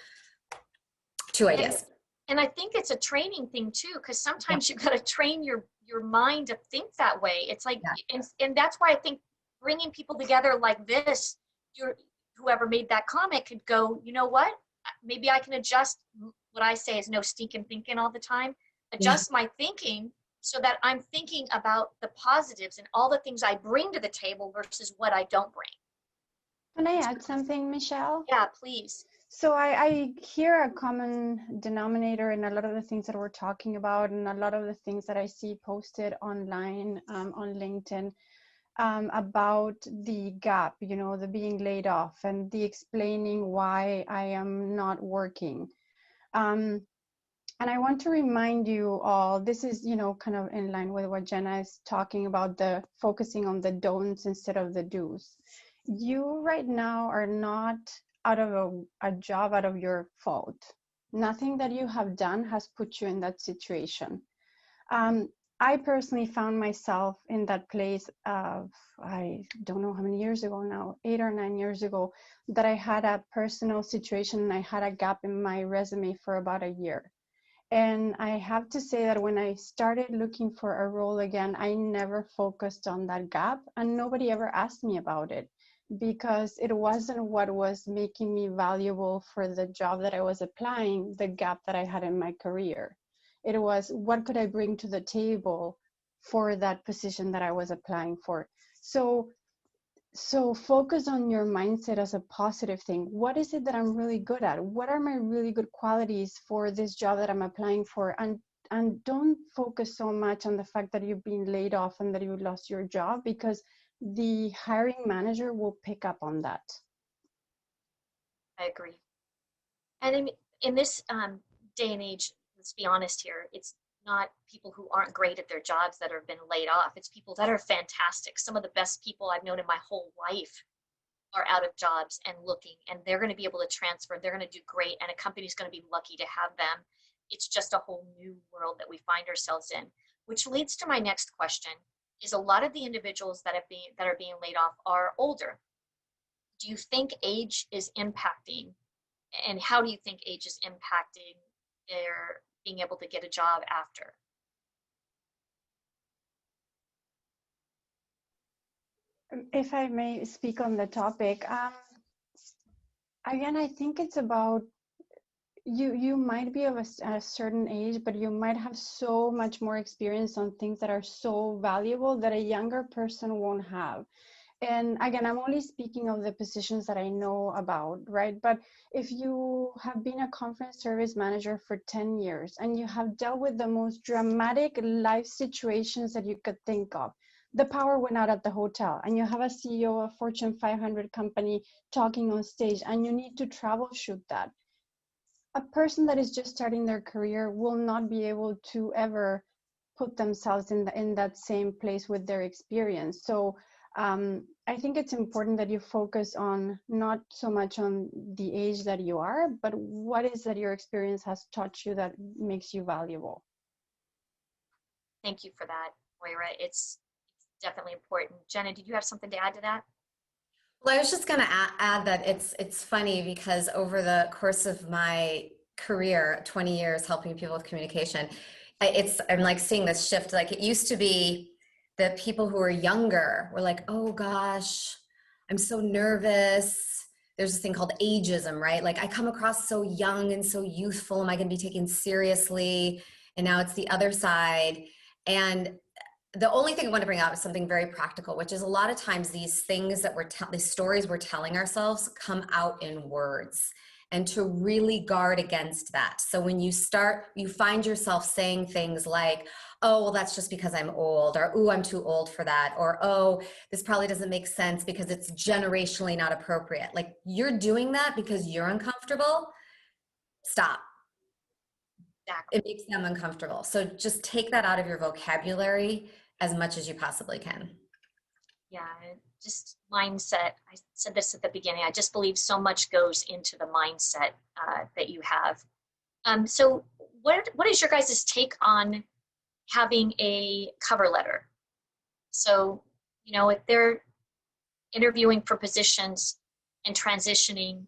C: 2 ideas.
A: And I think it's a training thing too, because sometimes you've got to train your mind to think that way. It's like, and that's why I think bringing people together like this, whoever made that comment could go, you know what? Maybe I can adjust what I say is no stinking thinking all the time. Adjust my thinking so that I'm thinking about the positives and all the things I bring to the table versus what I don't bring.
B: Can I add something, Michelle?
A: Yeah, please.
B: So I hear a common denominator in a lot of the things that we're talking about, and a lot of the things that I see posted online on LinkedIn about the gap, you know, the being laid off and the explaining why I am not working. And I want to remind you all, this is, you know, kind of in line with what Jenna is talking about, the focusing on the don'ts instead of the do's. You right now are not out of a job out of your fault. Nothing that you have done has put you in that situation. I personally found myself in that place of, I don't know how many years ago now, 8 or 9 years ago, that I had a personal situation and I had a gap in my resume for about a year. And I have to say that when I started looking for a role again, I never focused on that gap and nobody ever asked me about it, because it wasn't what was making me valuable for the job that I was applying, the gap that I had in my career. It was, what could I bring to the table for that position that I was applying for? So focus on your mindset as a positive thing. What is it that I'm really good at? What are my really good qualities for this job that I'm applying for? And don't focus so much on the fact that you've been laid off and that you lost your job, because the hiring manager will pick up on that.
A: I agree. And in this day and age, let's be honest here, it's not people who aren't great at their jobs that have been laid off. It's people that are fantastic. Some of the best people I've known in my whole life are out of jobs and looking, and they're going to be able to transfer. They're going to do great, and a company's going to be lucky to have them. It's just a whole new world that we find ourselves in, which leads to my next question. Is a lot of the individuals that are being laid off are older. Do you think age is impacting, and how do you think age is impacting their being able to get a job after?
B: If I may speak on the topic, again, I think it's about you might be of a certain age, but you might have so much more experience on things that are so valuable that a younger person won't have. And again, I'm only speaking of the positions that I know about, right? But if you have been a conference service manager for 10 years and you have dealt with the most dramatic life situations that you could think of, the power went out at the hotel, and you have a CEO of a Fortune 500 company talking on stage, and you need to troubleshoot that. A person that is just starting their career will not be able to ever put themselves in that same place with their experience. So I think it's important that you focus on not so much on the age that you are, but what is that your experience has taught you that makes you valuable.
A: Thank you for that, Moira. It's definitely important. Jenna, did you have something to add to that?
C: Well, I was just going to add that it's funny because over the course of my career, 20 years helping people with communication, I'm like seeing this shift. Like it used to be the people who were younger were like, oh gosh, I'm so nervous. There's this thing called ageism, right? Like I come across so young and so youthful. Am I going to be taken seriously? And now it's the other side. And the only thing I want to bring out is something very practical, which is a lot of times these things that these stories we're telling ourselves come out in words, and to really guard against that. So when you find yourself saying things like, oh, well, that's just because I'm old, or, ooh, I'm too old for that, or, oh, this probably doesn't make sense because it's generationally not appropriate. Like you're doing that because you're uncomfortable. Stop.
A: Exactly.
C: It makes them uncomfortable. So just take that out of your vocabulary as much as you possibly can.
A: Yeah, just mindset. I said this at the beginning. I just believe so much goes into the mindset that you have. So what is your guys' take on having a cover letter? So, if they're interviewing for positions and transitioning,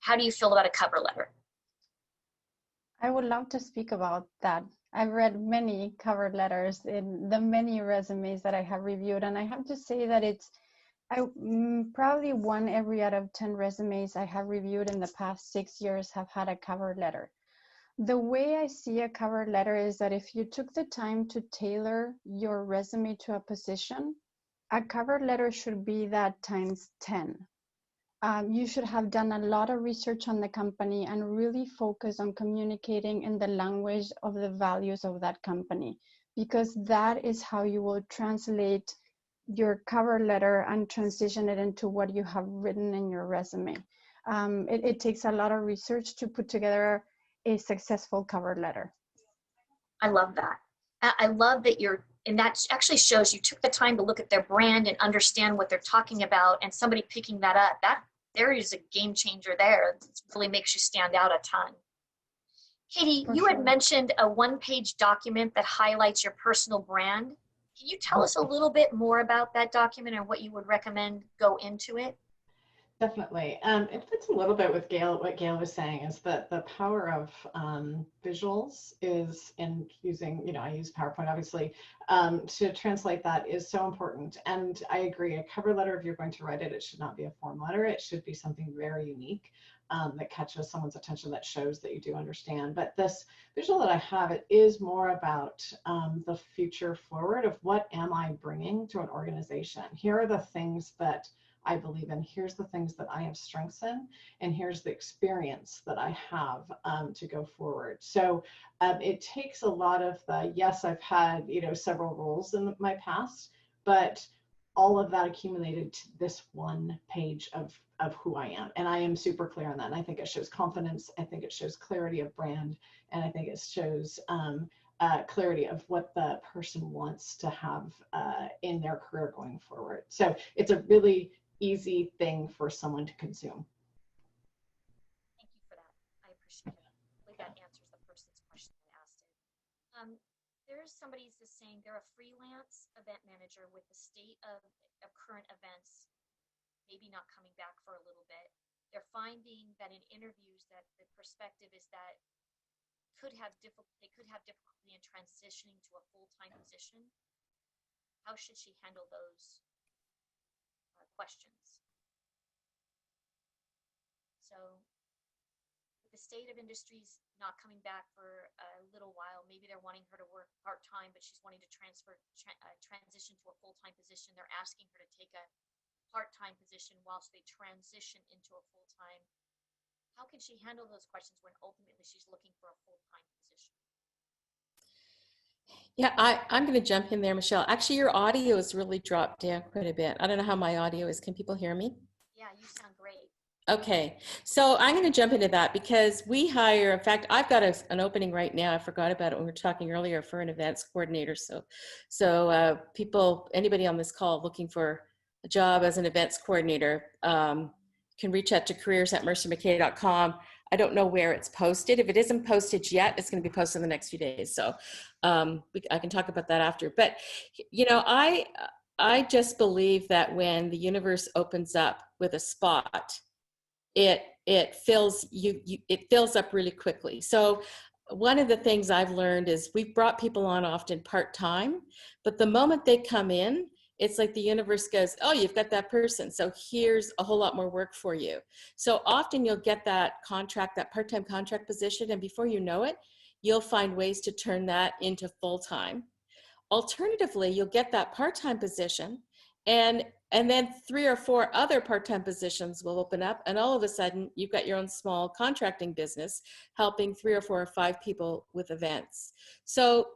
A: how do you feel about a cover letter?
B: I would love to speak about that. I've read many cover letters in the many resumes that I have reviewed, and I have to say that probably 1 every out of 10 resumes I have reviewed in the past 6 years have had a cover letter. The way I see a cover letter is that if you took the time to tailor your resume to a position, a cover letter should be that times 10. You should have done a lot of research on the company and really focus on communicating in the language of the values of that company, because that is how you will translate your cover letter and transition it into what you have written in your resume. It takes a lot of research to put together a successful cover letter.
A: I love that. I love that and that actually shows you took the time to look at their brand and understand what they're talking about, and somebody picking that up, there is a game changer there. It really makes you stand out a ton. Katie, you had mentioned a 1-page document that highlights your personal brand. Can you tell us a little bit more about that document and what you would recommend go into it?
F: Definitely. It fits a little bit with what Gail was saying, is that the power of visuals is in using, I use PowerPoint obviously, to translate that is so important. And I agree, a cover letter, if you're going to write it, it should not be a form letter. It should be something very unique that catches someone's attention, that shows that you do understand. But this visual that I have, it is more about the future forward of what am I bringing to an organization? Here are the things that I believe in. Here's the things that I have strengths in, and here's the experience that I have to go forward. So it takes a lot of yes, I've had, several roles in my past, but all of that accumulated to this 1 page of who I am. And I am super clear on that. And I think it shows confidence. I think it shows clarity of brand. And I think it shows clarity of what the person wants to have in their career going forward. So it's a really easy thing for someone to consume.
A: Thank you for that. I appreciate it. Hopefully that answers the person's question I asked it. There's somebody who's saying they're a freelance event manager with the state of current events, maybe not coming back for a little bit. They're finding that in interviews that the perspective is that they could have difficulty in transitioning to a full-time position. How should she handle those questions. So with the state of industries not coming back for a little while, maybe they're wanting her to work part-time, but she's wanting to transition to a full-time position. They're asking her to take a part-time position whilst they transition into a full-time. How can she handle those questions when ultimately she's looking for a full-time position?
D: Yeah, I'm going to jump in there, Michelle. Actually, your audio is really dropped down quite a bit. I don't know how my audio is. Can people hear me?
A: Yeah, you sound great.
D: Okay, so I'm going to jump into that because we hire, in fact, I've got an opening right now. I forgot about it when we were talking earlier for an events coordinator. So people, anybody on this call looking for a job as an events coordinator can reach out to careers@mercermckay.com. I don't know where it's posted. If it isn't posted yet, it's going to be posted in the next few days. So I can talk about that after. But, you know, I just believe that when the universe opens up with a spot, it fills it fills up really quickly. So one of the things I've learned is we've brought people on often part-time, but the moment they come in, it's like the universe goes, oh, you've got that person, so here's a whole lot more work for you. So often you'll get that contract, that part-time contract position, and before you know it, you'll find ways to turn that into full-time. Alternatively, you'll get that part-time position, and then 3 or 4 other part-time positions will open up, and all of a sudden you've got your own small contracting business helping 3 or 4 or 5 people with events. So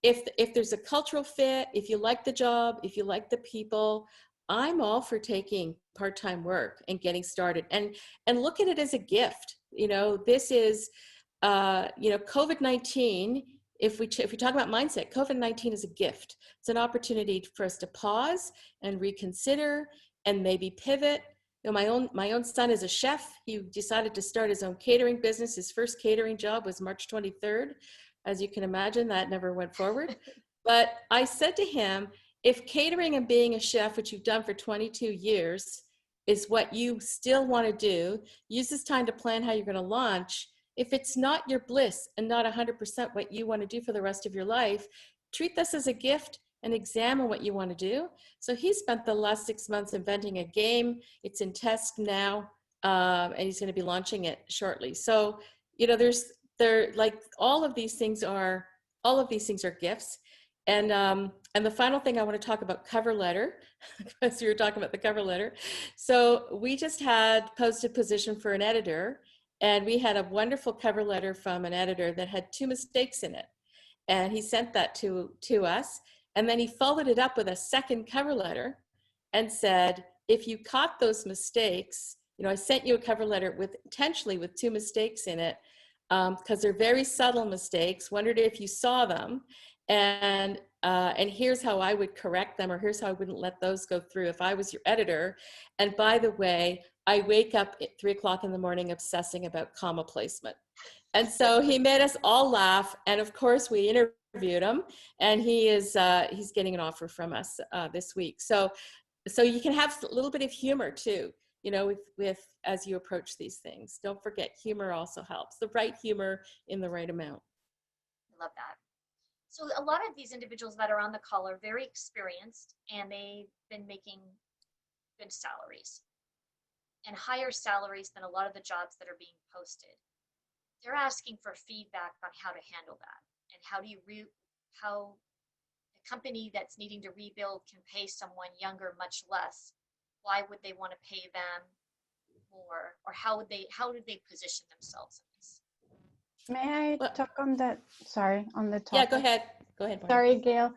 D: if there's a cultural fit, if you like the job, if you like the people, I'm all for taking part-time work and getting started, and look at it as a gift. You know, this is COVID-19. If we talk about mindset, COVID-19 is a gift. It's an opportunity for us to pause and reconsider and maybe pivot. You know, my own son is a chef. He decided to start his own catering business. His first catering job was March 23rd. As you can imagine, that never went forward. But I said to him, if catering and being a chef, which you've done for 22 years, is what you still want to do, use this time to plan how you're going to launch. If it's not your bliss and not 100% what you want to do for the rest of your life, treat this as a gift and examine what you want to do. So he spent the last 6 months inventing a game. It's in test now, and he's going to be launching it shortly. So, you know, like all of these things are gifts. And the final thing I want to talk about, cover letter, because you were talking about the cover letter. So we just had posted position for an editor. And we had a wonderful cover letter from an editor that had 2 mistakes in it. And he sent that to us. And then he followed it up with a second cover letter and said, if you caught those mistakes, you know, I sent you a cover letter intentionally with 2 mistakes in it, because they're very subtle mistakes. Wondered if you saw them. And here's how I would correct them, or here's how I wouldn't let those go through if I was your editor. And by the way, I wake up at 3 o'clock in the morning obsessing about comma placement. And so he made us all laugh. And of course we interviewed him, and he's getting an offer from us this week. So you can have a little bit of humor too, you know, with as you approach these things. Don't forget, humor also helps. The right humor in the right amount.
A: I love that. So a lot of these individuals that are on the call are very experienced, and they've been making good salaries and higher salaries than a lot of the jobs that are being posted. They're asking for feedback on how to handle that, and how a company that's needing to rebuild can pay someone younger much less. Why would they want to pay them more, or how do they position themselves in this?
B: May I talk on that? Sorry, on the topic.
D: Yeah, go ahead. Go ahead.
B: Sorry, Gail.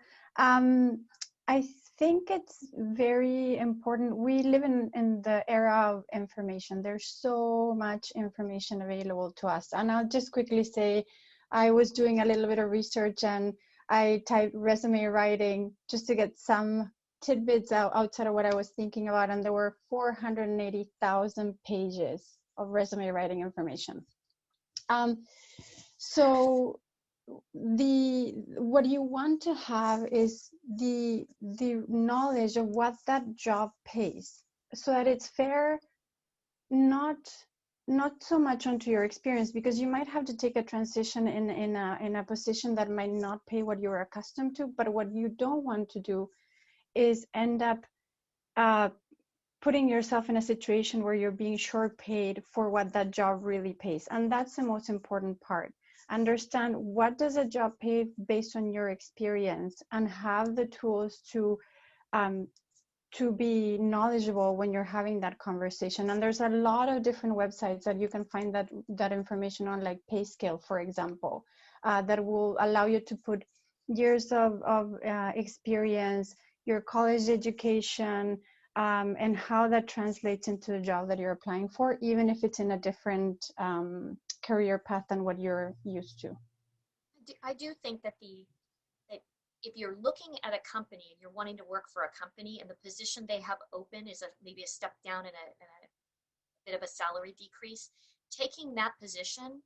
B: I think it's very important. We live in the era of information. There's so much information available to us. And I'll just quickly say, I was doing a little bit of research, and I typed resume writing just to get some tidbits outside of what I was thinking about. And there were 480,000 pages of resume writing information. So what you want to have is the knowledge of what that job pays, so that it's fair, not so much onto your experience, because you might have to take a transition in a position that might not pay what you're accustomed to. But what you don't want to do is end up putting yourself in a situation where you're being short paid for what that job really pays. And that's the most important part. Understand what does a job pay based on your experience, and have the tools to be knowledgeable when you're having that conversation. And there's a lot of different websites that you can find that information on, like PayScale, for example, that will allow you to put years of experience, your college education, and how that translates into the job that you're applying for, even if it's in a different career path than what you're used to.
A: I do think that that if you're looking at a company and you're wanting to work for a company and the position they have open is maybe a step down and a bit of a salary decrease, taking that position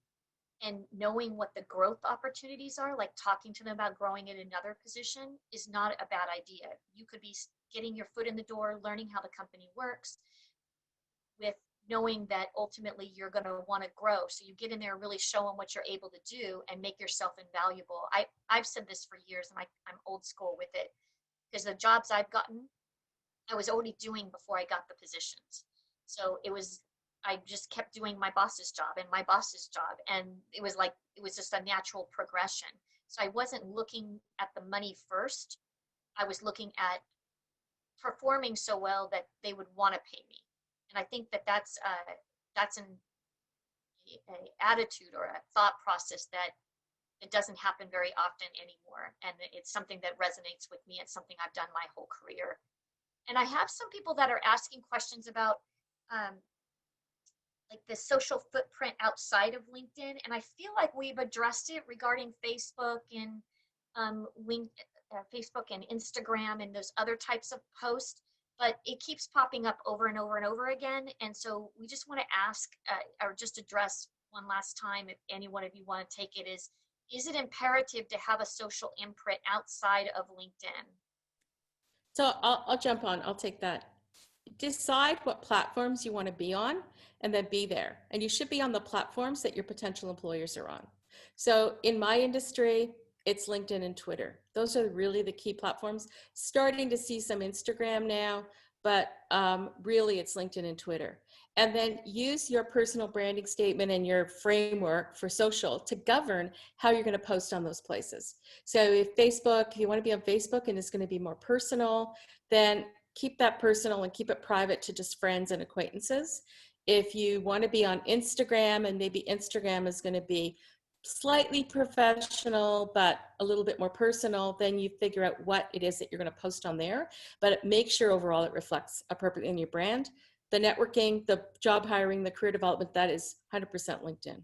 A: and knowing what the growth opportunities are, like talking to them about growing in another position, is not a bad idea. You could be getting your foot in the door, learning how the company works, with knowing that ultimately you're going to want to grow. So you get in there, really show them what you're able to do and make yourself invaluable. I've said this for years, and I'm old school with it, because the jobs I've gotten, I was already doing before I got the positions. So I just kept doing my boss's job and my boss's job. And it was just a natural progression. So I wasn't looking at the money first. I was looking at performing so well that they would want to pay me. And I think that that's an attitude or a thought process that it doesn't happen very often anymore. And it's something that resonates with me. It's something I've done my whole career. And I have some people that are asking questions about like the social footprint outside of LinkedIn. And I feel like we've addressed it regarding Facebook and Facebook and Instagram and those other types of posts, but it keeps popping up over and over and over again. And so we just want to ask or just address one last time, if any one of you want to take it, is it imperative to have a social imprint outside of LinkedIn?
D: So I'll jump on, I'll take that. Decide what platforms you want to be on and then be there. And you should be on the platforms that your potential employers are on. So in my industry, it's LinkedIn and Twitter. Those are really the key platforms. Starting to see some Instagram now, but really it's LinkedIn and Twitter. And then use your personal branding statement and your framework for social to govern how you're going to post on those places. So if you want to be on Facebook and it's going to be more personal, then keep that personal and keep it private to just friends and acquaintances. If you want to be on Instagram and maybe Instagram is going to be slightly professional but a little bit more personal, then you figure out what it is that you're going to post on there, but make sure overall it reflects appropriately in your brand. The networking, the job hiring, the career development, that is 100% LinkedIn.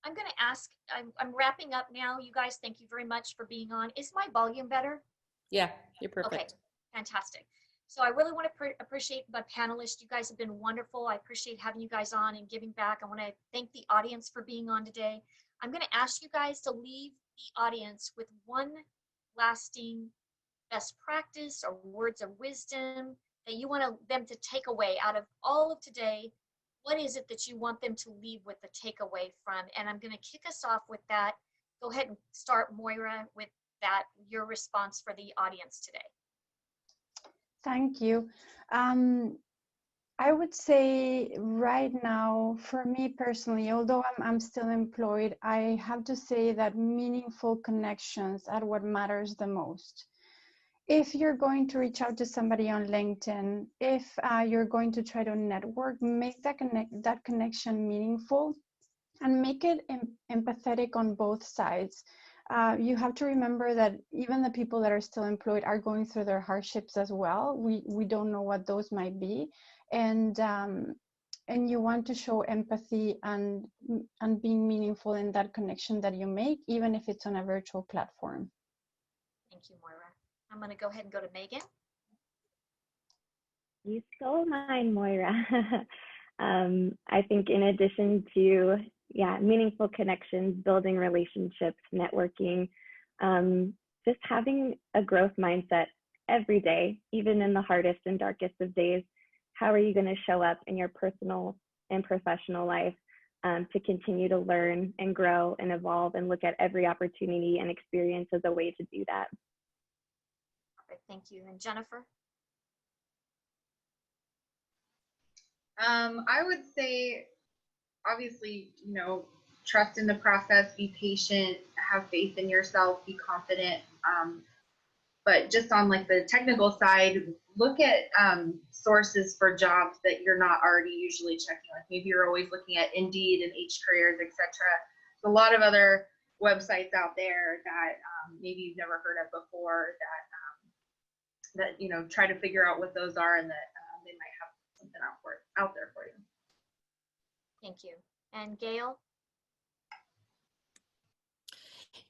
A: I'm going to ask, I'm wrapping up now. You guys, thank you very much for being on. Is my volume better?
D: Yeah, you're perfect.
A: Okay, fantastic. So I really want to appreciate my panelists. You guys have been wonderful. I appreciate having you guys on and giving back. I want to thank the audience for being on today. I'm going to ask you guys to leave the audience with one lasting best practice or words of wisdom that you want them to take away out of all of today. What is it that you want them to leave with the takeaway from? And I'm going to kick us off with that. Go ahead and start, Moira, with that, your response for the audience today.
B: Thank you. I would say right now, for me personally, although I'm still employed, I have to say that meaningful connections are what matters the most. If you're going to reach out to somebody on LinkedIn, if you're going to try to network, make that connection meaningful and make it empathetic on both sides. You have to remember that even the people that are still employed are going through their hardships as well. We don't know what those might be, and you want to show empathy and being meaningful in that connection that you make, even if it's on a virtual platform.
A: Thank you, Moira. I'm going to go ahead and go to Megan.
E: You stole mine, Moira. I think in addition to meaningful connections, building relationships, networking, just having a growth mindset every day, even in the hardest and darkest of days. How are you going to show up in your personal and professional life to continue to learn and grow and evolve and look at every opportunity and experience as a way to do that?
A: Perfect. Thank you. And Jennifer?
G: I would say, obviously, you know, trust in the process, be patient, have faith in yourself, be confident. But just on like the technical side, look at sources for jobs that you're not already usually checking. Like maybe you're always looking at Indeed and H Careers, etc. There's a lot of other websites out there that maybe you've never heard of before that you know, try to figure out what those are, and that they might have something out there for you.
A: Thank you. And Gail?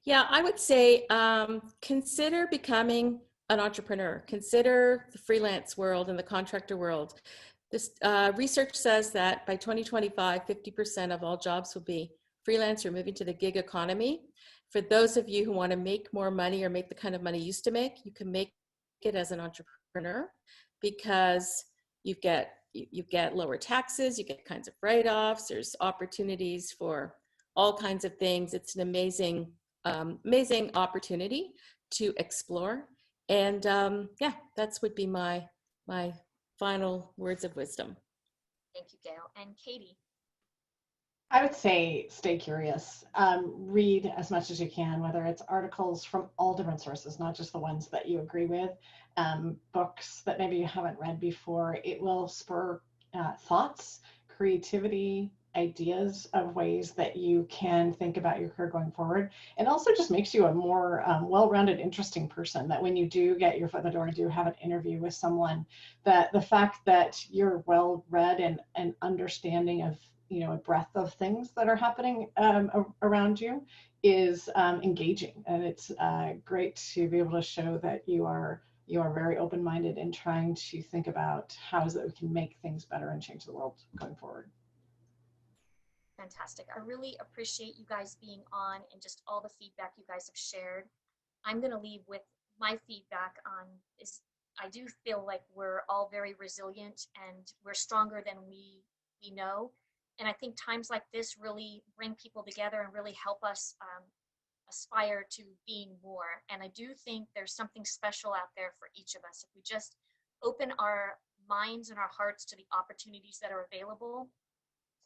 D: Yeah, I would say consider becoming an entrepreneur. Consider the freelance world and the contractor world. This research says that by 2025, 50% of all jobs will be freelance or moving to the gig economy. For those of you who want to make more money or make the kind of money you used to make, you can make it as an entrepreneur because you get lower taxes, you get kinds of write-offs, there's opportunities for all kinds of things. It's an amazing opportunity to explore. And yeah, that's would be my final words of wisdom.
A: Thank you, Gail. And Katie?
F: I would say stay curious. Read as much as you can, whether it's articles from all different sources, not just the ones that you agree with, books that maybe you haven't read before. It will spur thoughts, creativity, ideas of ways that you can think about your career going forward. And also just makes you a more well-rounded, interesting person, that when you do get your foot in the door and do have an interview with someone, that the fact that you're well-read and understanding of, you know, a breadth of things that are happening around you is engaging. And it's great to be able to show that you are very open-minded and trying to think about how is it we can make things better and change the world going forward.
A: Fantastic. I really appreciate you guys being on and just all the feedback you guys have shared. I'm going to leave with my feedback on is I do feel like we're all very resilient and we're stronger than we know. And I think times like this really bring people together and really help us aspire to being more. And I do think there's something special out there for each of us. If we just open our minds and our hearts to the opportunities that are available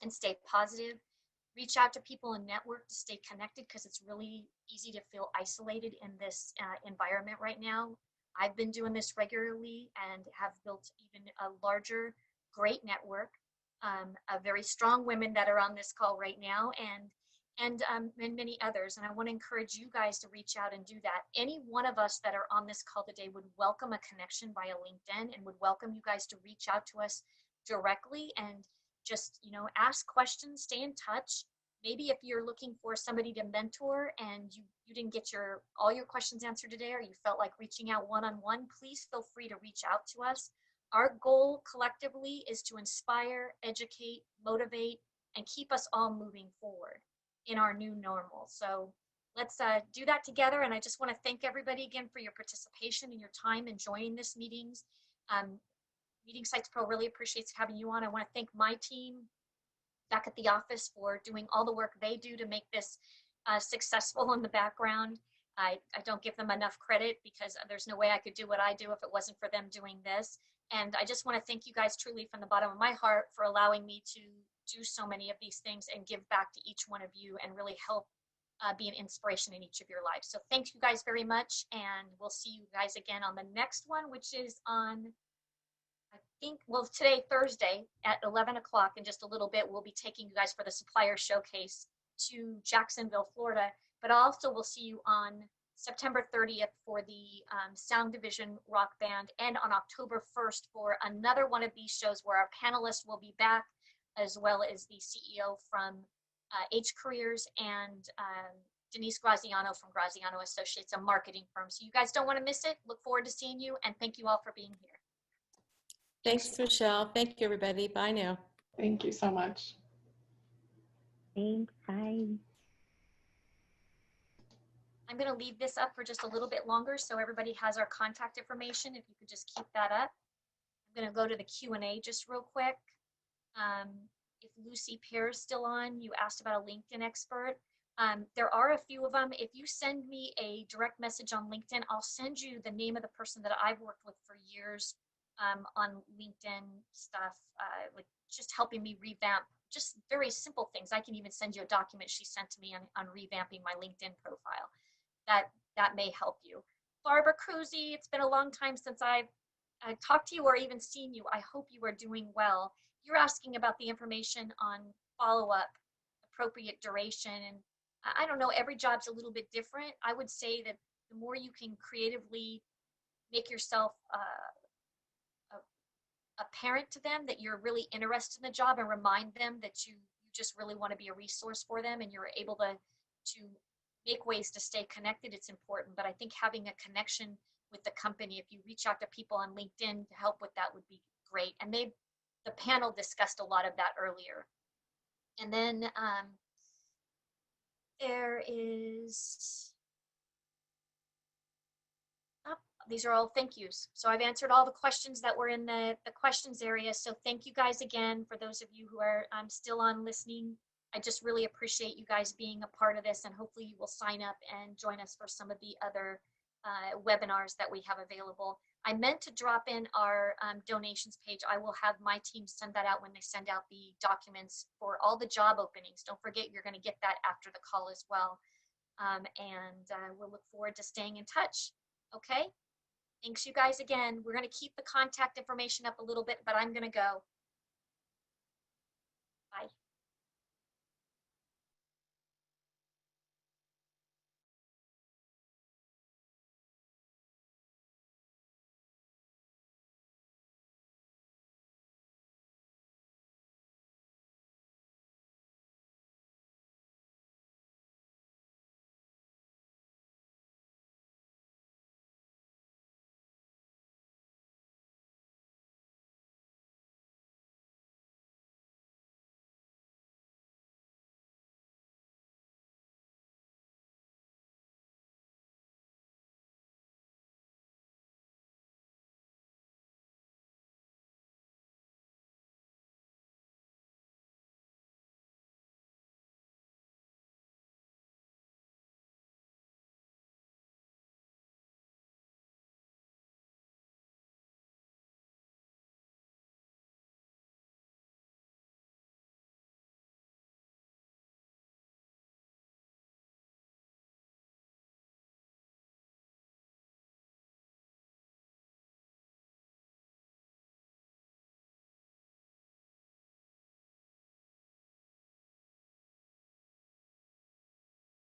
A: and stay positive, reach out to people and network to stay connected, because it's really easy to feel isolated in this environment right now. I've been doing this regularly and have built even a larger, great network of very strong women that are on this call right now, and many others. And I want to encourage you guys to reach out and do that. Any one of us that are on this call today would welcome a connection via LinkedIn and would welcome you guys to reach out to us directly and just, you know, ask questions, stay in touch. Maybe if you're looking for somebody to mentor and you didn't get all your questions answered today, or you felt like reaching out one-on-one, please feel free to reach out to us. Our goal collectively is to inspire, educate, motivate, and keep us all moving forward in our new normal. So let's do that together. And I just want to thank everybody again for your participation and your time in joining this meetings. Meeting Sites Pro really appreciates having you on. I want to thank my team back at the office for doing all the work they do to make this successful in the background. I don't give them enough credit because there's no way I could do what I do if it wasn't for them doing this. And I just want to thank you guys truly from the bottom of my heart for allowing me to do so many of these things and give back to each one of you and really help be an inspiration in each of your lives. So thank you guys very much. And we'll see you guys again on the next one, which is on, I think, well, today, Thursday at 11 o'clock. In just a little bit, we'll be taking you guys for the supplier showcase to Jacksonville, Florida. But also we'll see you on September 30th for the Sound Division Rock Band, and on October 1st for another one of these shows where our panelists will be back, as well as the CEO from H Careers and Denise Graziano from Graziano Associates, a marketing firm. So you guys don't want to miss it. Look forward to seeing you, and thank you all for being here.
D: Thanks, Michelle. Thank you, everybody. Bye now.
F: Thank you so much.
E: Thanks. Bye.
A: I'm going to leave this up for just a little bit longer so everybody has our contact information. If you could just keep that up. I'm going to go to the Q&A just real quick. If Lucy Pear is still on, you asked about a LinkedIn expert. There are a few of them. If you send me a direct message on LinkedIn, I'll send you the name of the person that I've worked with for years on LinkedIn stuff, like just helping me revamp just very simple things. I can even send you a document she sent to me on revamping my LinkedIn profile. That may help you. Barbara Cruzy, it's been a long time since I've talked to you or even seen you. I hope you are doing well. You're asking about the information on follow-up, appropriate duration, and I don't know, every job's a little bit different. I would say that the more you can creatively make yourself apparent to them that you're really interested in the job and remind them that you just really want to be a resource for them and you're able to make ways to stay connected, it's important. But I think having a connection with the company, if you reach out to people on LinkedIn to help with that, would be great. And the panel discussed a lot of that earlier. And then there is, these are all thank yous. So I've answered all the questions that were in the questions area. So thank you guys again for those of you who are still on listening. I just really appreciate you guys being a part of this, and hopefully you will sign up and join us for some of the other webinars that we have available. I meant to drop in our donations page. I will have my team send that out when they send out the documents for all the job openings. Don't forget, you're going to get that after the call as well. We'll look forward to staying in touch. Okay? Thanks you guys again. We're going to keep the contact information up a little bit, but I'm going to go.